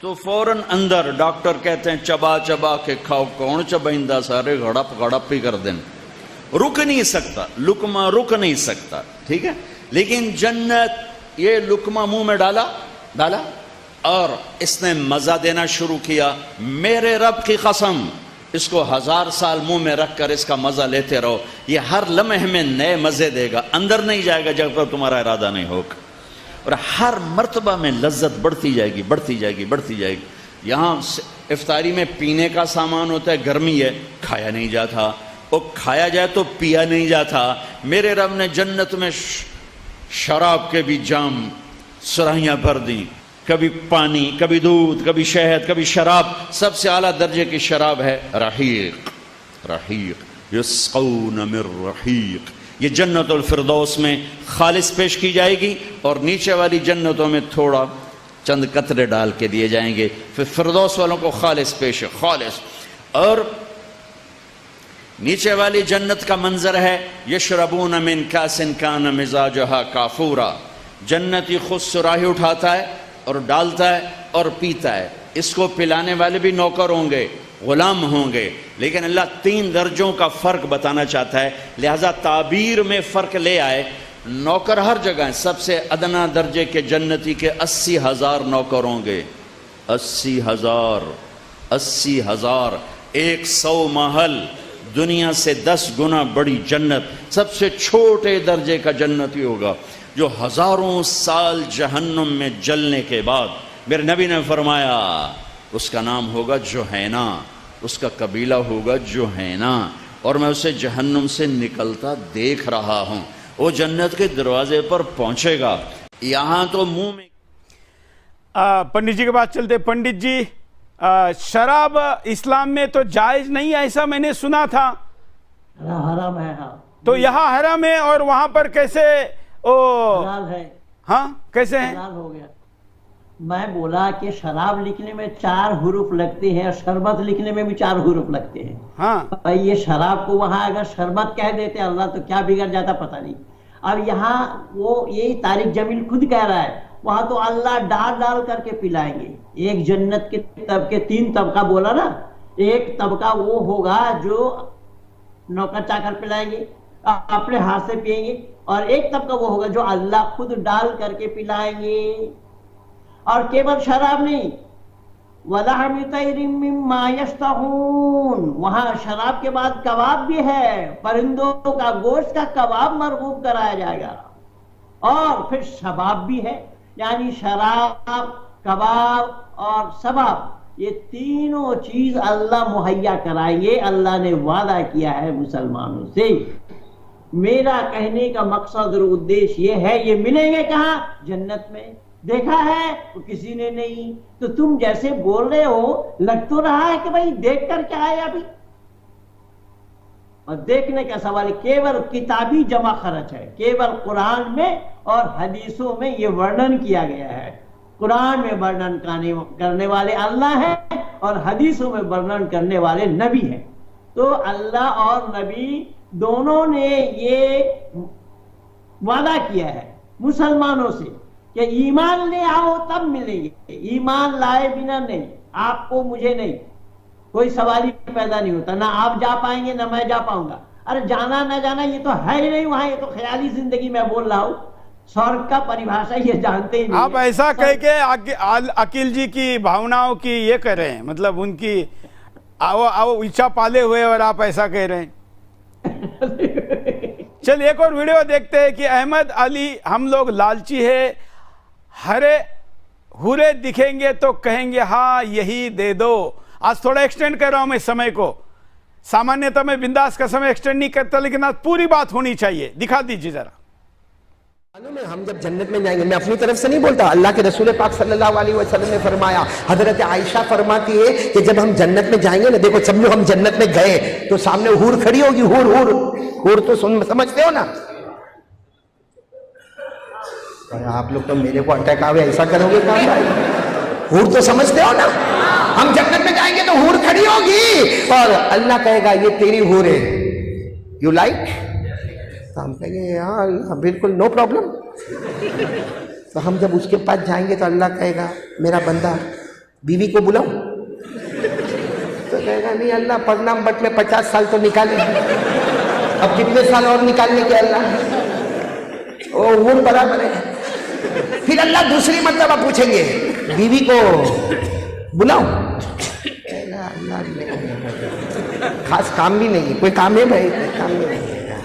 तो फौरन अंदर डॉक्टर कहते हैं चबा चबा के खाओ। कौन चबाइंदा, सारे गड़प ही कर दें, रुक नहीं सकता, लुकमा रुक नहीं सकता, ठीक है। लेकिन जन्नत, ये लुकमा मुंह में डाला और इसने मजा देना शुरू किया। मेरे रब की कसम, इसको 1000 साल मुंह में रखकर इसका मजा लेते रहो, ये हर लम्हे में नए मजे देगा, अंदर नहीं जाएगा जब तक तुम्हारा इरादा नहीं होगा, और हर मर्तबा में लज्जत बढ़ती जाएगी, बढ़ती जाएगी, बढ़ती जाएगी। यहाँ इफ्तारी में पीने का सामान होता है, गर्मी है, खाया नहीं जाता, और खाया जाए तो पिया नहीं जाता। मेरे रब ने जन्नत में शराब के भी जाम सुराहियां भर दी, कभी पानी, कभी दूध, कभी शहद, कभी शराब। सबसे आला दर्जे की शराब है रहीक, रहीक, युस्कौन मिर रहीक। ये जन्नतुल फिरदौस में खालिस पेश की जाएगी, और नीचे वाली जन्नतों में थोड़ा चंद कतरे डाल के दिए जाएंगे। फिर फिरदौस वालों को खालिस पेश है, खालिस। और नीचे वाली जन्नत का मंजर है, यशरबून मिन कासिन कान मिजाजुहा काफूरा। जन्नती खुद सुराही उठाता है और डालता है और पीता है। इसको पिलाने वाले भी नौकर होंगे, गुलाम होंगे, लेकिन अल्लाह 3 दर्जों का फ़र्क बताना चाहता है, लिहाजा ताबीर में फ़र्क ले आए। नौकर हर जगह, सबसे अदना दर्जे के जन्नती के 80,000 नौकर होंगे, 80,000, 80,000, 100 महल, दुनिया से 10 गुना बड़ी जन्नत। सबसे छोटे दर्जे का जन्नती होगा जो हजारों साल जहन्नुम में जलने के बाद, मेरे नबी ने फरमाया, उसका नाम होगा जुहैना, उसका कबीला होगा जुहैना, और मैं उसे जहन्नुम से निकलता देख रहा हूं। वो जन्नत के दरवाजे पर पहुंचेगा। यहां तो मुंह में पंडित जी के पास चलते। पंडित जी, शराब इस्लाम में तो जायज नहीं है, ऐसा मैंने सुना था। हराम है। हाँ, तो यहाँ हराम है और वहां पर कैसे हलाल है? हाँ, कैसे है? हलाल हो गया। मैं बोला कि शराब लिखने में 4 हुरूफ लगते हैं, शरबत लिखने में भी 4 हुरूफ लगते हैं। हाँ, भाई ये शराब को वहां अगर शरबत कह देते अल्लाह तो क्या बिगड़ जाता पता नहीं। अब यहाँ वो यही तारिक जमील खुद कह रहा है, वहां तो अल्लाह डाल डाल करके पिलाएंगे। एक जन्नत के तबके 3 तबका बोला ना, एक तबका वो होगा जो नौकर चाकर पिलाएंगे, अपने हाथ से पिएंगे, और एक तबका वो होगा जो अल्लाह खुद डाल करके पिलाएंगे। और केवल शराब नहीं, वहां शराब के बाद कबाब भी है, परिंदों का गोश्त का कबाब मरगूब कराया जाएगा, और फिर शबाब भी है, यानी शराब, कबाब और सबाब, ये तीनों चीज अल्लाह मुहैया कराएंगे। अल्लाह ने वादा किया है मुसलमानों से। मेरा कहने का मकसद और उद्देश्य ये है, ये मिलेंगे कहाँ? जन्नत में। देखा है तो किसी ने नहीं, तो तुम जैसे बोल रहे हो लग तो रहा है कि भाई देख कर क्या आए अभी। और देखने का सवाल केवल किताबी जमा खर्च है, केवल कुरान में और हदीसों में ये वर्णन किया गया है। कुरान में वर्णन करने वाले अल्लाह है और हदीसों में वर्णन करने वाले नबी हैं। तो अल्लाह और नबी दोनों ने ये वादा किया है मुसलमानों से कि ईमान ले आओ तब मिलेंगे, ईमान लाए बिना नहीं, आपको मुझे नहीं, कोई सवाल ही पैदा नहीं होता। ना आप जा पाएंगे ना मैं जा पाऊंगा। अरे जाना ना जाना ये तो है ही नहीं वहां, ये तो ख्याली जिंदगी में बोल रहा हूं। स्वर्ग का परिभाषा ये जानते ही नहीं। आप ऐसा कह के अकील जी की भावनाओं की ये कर रहे हैं, मतलब उनकी आओ इच्छा पाले हुए, और आप ऐसा कह रहे हैं। चलिए एक और वीडियो देखते हैं कि अहमद अली, हम लोग लालची है, हरे हुरे दिखेंगे तो कहेंगे हाँ यही दे दो। आज थोड़ा एक्सटेंड कर रहा हूं मैं समय को, सामान्यतः मैं बिंदास का समय एक्सटेंड नहीं करता, लेकिन आज पूरी बात होनी चाहिए। दिखा दीजिए जरा। में हम जब जन्नत में जाएंगे, मैं अपनी तरफ से नहीं बोलता, अल्लाह के रसूल पाक सल्लल्लाहु अलैहि वसल्लम ने फरमाया, हजरत आयशा फरमाती है कि जब हम जन्नत में जाएंगे ना, देखो समझो हम जन्नत में गए तो सामने हूर खड़ी होगी, हूर हूर हूर तो समझते हो ना? आप लोग तो मेरे को अटैक आवे ऐसा करोगे क्या? हूर तो समझते हो ना? हम जन्नत में जाएंगे तो हूर खड़ी होगी और अल्लाह कहेगा ये तेरी हूर है, यू लाइक? तो हम कहेंगे हाँ बिल्कुल नो प्रॉब्लम। तो हम जब उसके पास जाएंगे तो अल्लाह कहेगा मेरा बंदा बीवी को बुलाओ, तो कहेगा नहीं अल्लाह परनाम बट में 50 साल तो निकाले, अब कितने साल और निकालने के अल्लाह? ओ वो बराबर है। फिर अल्लाह दूसरी मर्तबा पूछेंगे बीवी को बुलाओ, अल्लाह खास काम भी नहीं है, कोई काम है भाई? कोई काम भी नहीं है।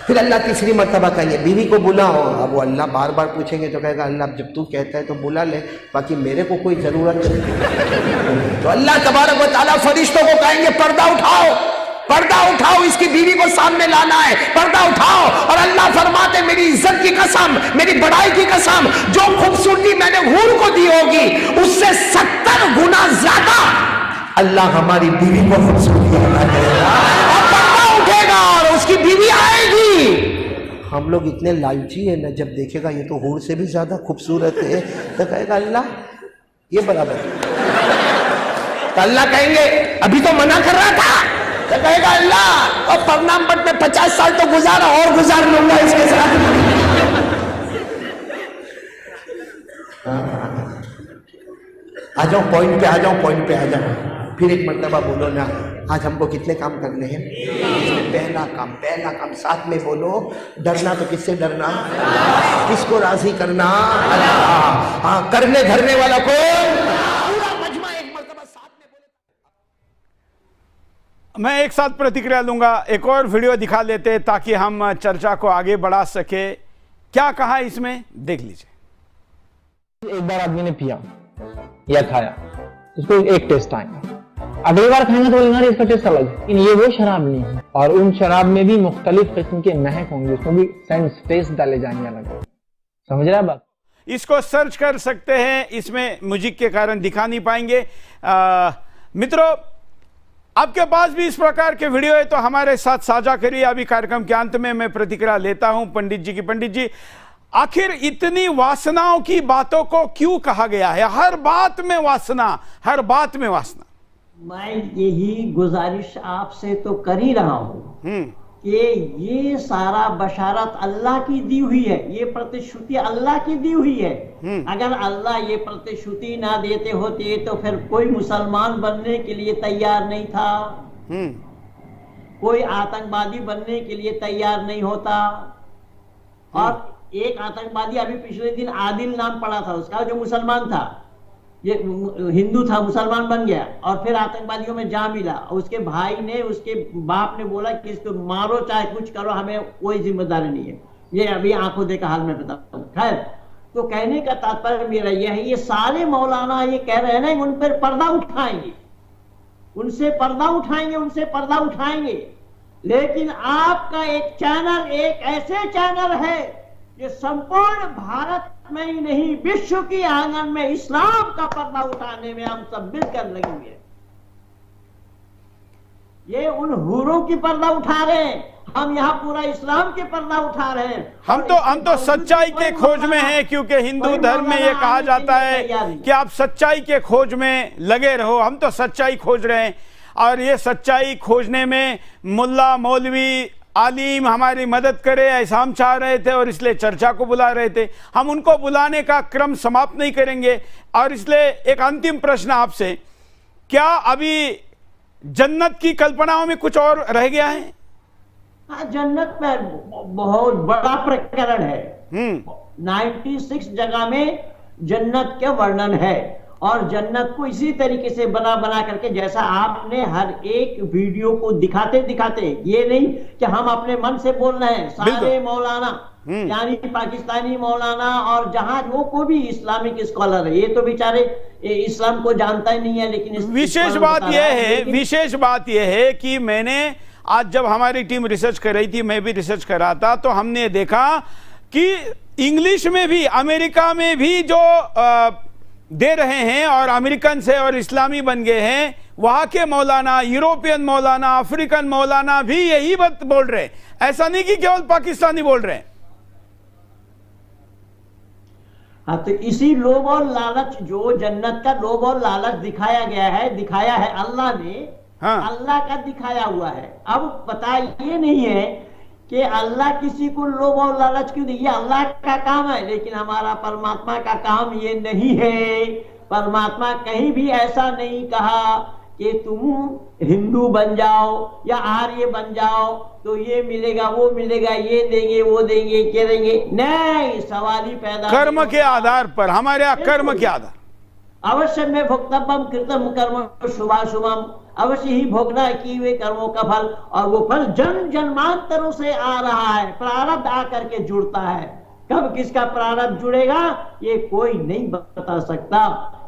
फिर अल्लाह तीसरी मर्तबा कहेंगे बीवी को बुलाओ। अब वो अल्लाह बार बार पूछेंगे तो कहेगा अल्लाह जब तू कहता है तो बुला ले, बाकी मेरे को कोई जरूरत नहीं। तो अल्लाह तबारक व तआला फरिश्तों को कहेंगे पर्दा उठाओ, पर्दा उठाओ, इसकी बीवी को सामने लाना है, पर्दा उठाओ। और अल्लाह फरमाते मेरी इज्जत की कसम, मेरी बड़ाई की कसम, जो खूबसूरती मैंने हूर को दी होगी उससे 70 गुना ज्यादा अल्लाह हमारी बीवी को खूबसूरती अता करेगा। और पर्दा उठेगा और उसकी बीवी आएगी। हम लोग इतने लालची है ना, जब देखेगा ये तो हूर से भी ज्यादा खूबसूरत है तो कहेगा अल्लाह ये बराबर। तो अल्लाह कहेंगे अभी तो मना कर रहा था, तो कहेगा अल्लाह और परनाम पट में 50 साल तो गुजारा और गुजार लूंगा इसके साथ। आ जाओ पॉइंट पे, आ जाओ पॉइंट पे, आ जाओ। फिर एक मर्तबा बोलो ना, आज हमको कितने काम करने हैं? पहला काम साथ में बोलो। डरना तो किससे डरना? किसको राजी करना? हाँ, करने धरने वाला कौन? पूरा मजमा एक मर्तबा साथ में बोले। मैं एक साथ प्रतिक्रिया लूंगा, एक और वीडियो दिखा लेते ताकि हम चर्चा को आगे बढ़ा सके। क्या कहा इसमें देख लीजिए। एक बार आदमी ने पिया या खाया, उसको एक टेस्ट आएगा, अगली बार खाएंगे तो बोलेंगे इसका टेस्ट अलग है। लेकिन ये वो शराब नहीं है, और उन शराब में भी मुख्तलिफ किस्म के महक होंगे, उसमें भी सेंस टेस्ट डाले जाएंगे अलग। समझ रहे हैं बात? इसको सर्च कर सकते हैं, इसमें म्यूजिक के कारण दिखा नहीं पाएंगे। मित्रों, आपके पास भी इस प्रकार के वीडियो है तो हमारे साथ साझा करिए। अभी कार्यक्रम के अंत में मैं प्रतिक्रिया लेता हूं पंडित जी की। पंडित जी, आखिर इतनी वासनाओं की बातों को क्यों कहा गया है? हर बात में वासना, हर बात में वासना। मैं यही गुजारिश आपसे तो कर ही रहा हूं कि ये सारा बशारत अल्लाह की दी हुई है, ये प्रतिश्रुति अल्लाह की दी हुई है। अगर अल्लाह ये प्रतिश्रुति ना देते होते तो फिर कोई मुसलमान बनने के लिए तैयार नहीं था, कोई आतंकवादी बनने के लिए तैयार नहीं होता। और एक आतंकवादी अभी पिछले दिन आदिल नाम पड़ा था उसका, जो मुसलमान था, ये हिंदू था, मुसलमान बन गया और फिर आतंकवादियों में जा मिला। उसके भाई ने, उसके बाप ने बोला कि इसको मारो चाहे कुछ करो, हमें कोई जिम्मेदारी नहीं है। ये अभी आंखों देखा हाल में पता। खैर, तो कहने का तात्पर्य मेरा यह है, ये सारे मौलाना ये कह रहे हैं ना, उन पर पर्दा उठाएंगे, उनसे पर्दा उठाएंगे, उनसे पर्दा उठाएंगे। लेकिन आपका एक चैनल, एक ऐसे चैनल है कि संपूर्ण भारत में ही नहीं, विश्व की आंगन में इस्लाम का पर्दा उठाने में हम सब मिलकर लगेंगे। ये उन हूरों की पर्दा उठा रहे हैं, हम यहाँ पूरा इस्लाम के पर्दा उठा रहे हैं। हम तो सच्चाई के खोज में हैं, क्योंकि हिंदू धर्म में ये कहा जाता है कि आप सच्चाई के खोज में लगे रहो। हम तो सच्चाई खोज रहे हैं, और ये सच्चाई खोजने में मुल्ला, मौलवी, आलिम हमारी मदद करे, ऐसा हम चाह रहे थे और इसलिए चर्चा को बुला रहे थे। हम उनको बुलाने का क्रम समाप्त नहीं करेंगे। और इसलिए एक अंतिम प्रश्न आपसे, क्या अभी जन्नत की कल्पनाओं में कुछ और रह गया है? हाँ, जन्नत में बहुत बड़ा प्रकरण है। 96 जगह में जन्नत के वर्णन है, और जन्नत को इसी तरीके से बना करके, जैसा आपने हर एक वीडियो को दिखाते दिखाते, ये नहीं कि हम अपने मन से बोल रहे हैं, सारे मौलाना यानी पाकिस्तानी मौलाना और जहां वो को भी इस्लामिक स्कॉलर है, ये तो बेचारे इस्लाम को जानता ही नहीं है। लेकिन विशेष बात यह है कि मैंने आज जब हमारी टीम रिसर्च कर रही थी, मैं भी रिसर्च कर रहा था, तो हमने देखा कि इंग्लिश में भी, अमेरिका में भी जो दे रहे हैं और अमेरिकन से और इस्लामी बन गए हैं, वहां के मौलाना, यूरोपियन मौलाना, अफ्रीकन मौलाना भी यही बात बोल रहे हैं। ऐसा नहीं कि केवल पाकिस्तानी बोल रहे हैं। हाँ, तो इसी लोभ और लालच, जो जन्नत का लोभ और लालच दिखाया है अल्लाह ने। हाँ। अल्लाह का दिखाया हुआ है। अब पता ये नहीं है कि अल्लाह किसी को लोभ और लालच क्यों दे, ये अल्लाह का काम है, लेकिन हमारा परमात्मा का काम ये नहीं है। परमात्मा कहीं भी ऐसा नहीं कहा कि तुम हिंदू बन जाओ या आर्य बन जाओ तो ये मिलेगा, वो मिलेगा, ये देंगे, वो देंगे, क्या देंगे। नहीं, सवाल ही पैदा कर्म के आधार पर, हमारे यहाँ कर्म के आधार। अवश्य में भुक्तव्यम कृतम कर्म शुभाशुभम, अवश्य ही भोगना है किए हुए कर्मों का फल, और वो फल जन्म जन्मांतरों से आ रहा है, प्रारब्ध आकर के जुड़ता है। कब किसका प्रारब्ध जुड़ेगा ये कोई नहीं बता सकता।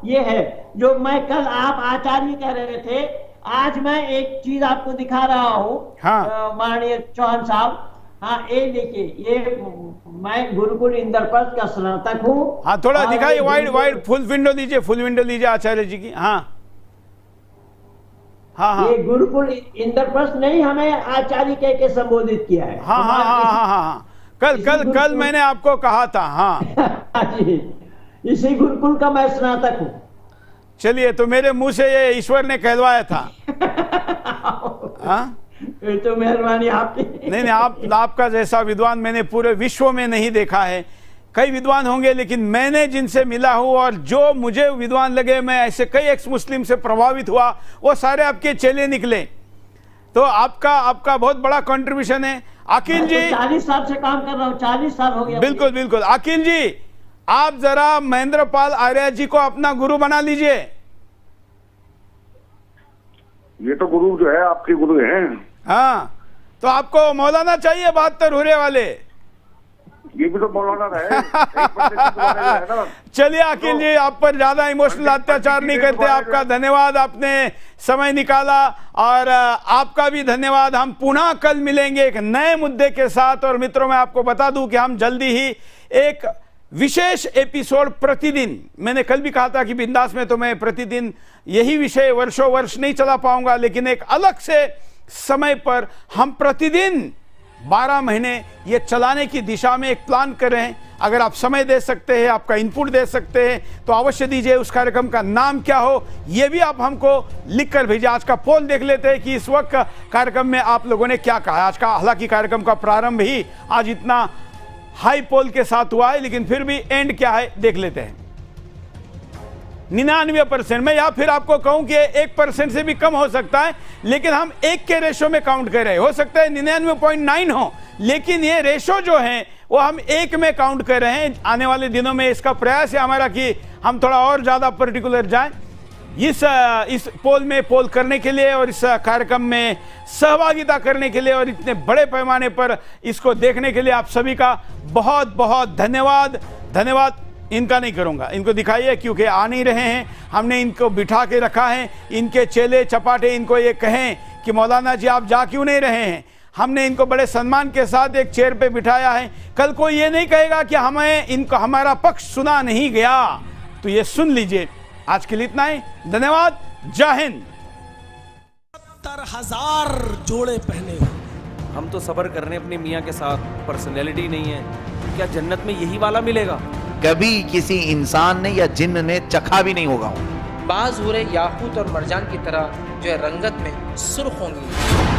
ये है जो मैं कल, आप आचार्य कह रहे थे, आज मैं एक चीज आपको दिखा रहा हूँ। हाँ। माननीय चौहान साहब, हाँ ये देखिए, ये मैं गुरुकुल इंद्रप्रस्थ का स्नातक हूँ। हाँ थोड़ा दिखाइए, वाइड फुल विंडो दीजिए, फुल विंडो दीजिए आचार्य जी की। हाँ हाँ हाँ, ये गुरुकुल इंद्रप्रस्थ नहीं, हमें आचार्य कह के संबोधित किया है। हाँ हाँ हाँ हाँ हाँ, कल मैंने आपको कहा था। हाँ जी, इसी गुरुकुल का मैं स्नातक हूँ। चलिए, तो मेरे मुंह से ये ईश्वर ने कहलवाया था। हाँ तो मेहरबानी आपकी। नहीं, आपका जैसा विद्वान मैंने पूरे विश्व में नहीं देखा है। कई विद्वान होंगे, लेकिन मैंने जिनसे मिला हूँ और जो मुझे विद्वान लगे, मैं ऐसे कई एक्स मुस्लिम से प्रभावित हुआ, वो सारे आपके चेले निकले। तो आपका बहुत बड़ा कंट्रीब्यूशन है। अखिल जी 40 साल से काम कर रहा हूँ, 40 साल हो गया। बिल्कुल बिल्कुल। अखिल जी, आप जरा महेंद्र पाल आर्य जी को अपना गुरु बना लीजिए। ये तो गुरु जो है आपके गुरु हैं। हाँ, तो आपको मौलाना चाहिए 72 हुरे वाले। ये भी तो मौलाना रहे। चलिए अखिल जी, आप पर ज्यादा इमोशनल अत्याचार नहीं करते। आपका धन्यवाद, आपने समय निकाला, और आपका भी धन्यवाद। हम पुनः कल मिलेंगे एक नए मुद्दे के साथ। और मित्रों, मैं आपको बता दूं कि हम जल्दी ही एक विशेष एपिसोड प्रतिदिन, मैंने कल भी कहा था कि बिंदास में तो मैं प्रतिदिन यही विषय वर्षों वर्ष नहीं चला पाऊंगा, लेकिन एक अलग से समय पर हम प्रतिदिन 12 महीने ये चलाने की दिशा में एक प्लान कर रहे हैं। अगर आप समय दे सकते हैं, आपका इनपुट दे सकते हैं, तो अवश्य दीजिए। उस कार्यक्रम का नाम क्या हो ये भी आप हमको लिख कर भेजिए। आज का पोल देख लेते हैं कि इस वक्त कार्यक्रम में आप लोगों ने क्या कहा। आज का, हालांकि कार्यक्रम का प्रारंभ ही आज इतना हाई पोल के साथ हुआ है, लेकिन फिर भी एंड क्या है देख लेते हैं। 99%। मैं या फिर आपको कहूं कि 1% से भी कम हो सकता है, लेकिन हम 1 के रेशो में काउंट कर रहे हैं। हो सकता है 99.9 हो, लेकिन ये रेशो जो है वो हम 1 में काउंट कर रहे हैं। आने वाले दिनों में इसका प्रयास है हमारा कि हम थोड़ा और ज्यादा पर्टिकुलर जाएं। इस पोल में पोल करने के लिए और इस कार्यक्रम में सहभागिता करने के लिए और इतने बड़े पैमाने पर इसको देखने के लिए आप सभी का बहुत बहुत धन्यवाद। इनका नहीं करूंगा, इनको दिखाइए, क्योंकि आ नहीं रहे हैं। हमने इनको बिठा के रखा है। इनके चेले चपाटे इनको ये कहें कि मौलाना जी आप जा क्यों नहीं रहे हैं। हमने इनको बड़े सम्मान के साथ एक चेयर पे बिठाया है। कल कोई ये नहीं कहेगा कि हमें इनको हमारा पक्ष सुना नहीं गया, तो ये सुन लीजिए। आज के लिए इतना ही, धन्यवाद, जय हिंद। 70,000 जोड़े पहने। हम तो सब्र कर रहे हैं अपनी मियाँ के साथ, पर्सनैलिटी नहीं है। क्या जन्नत में यही वाला मिलेगा? कभी किसी इंसान ने या जिन्न ने चखा भी नहीं होगा। बाज हुरे याकूत और मरजान की तरह जो है रंगत में सुर्ख होंगी।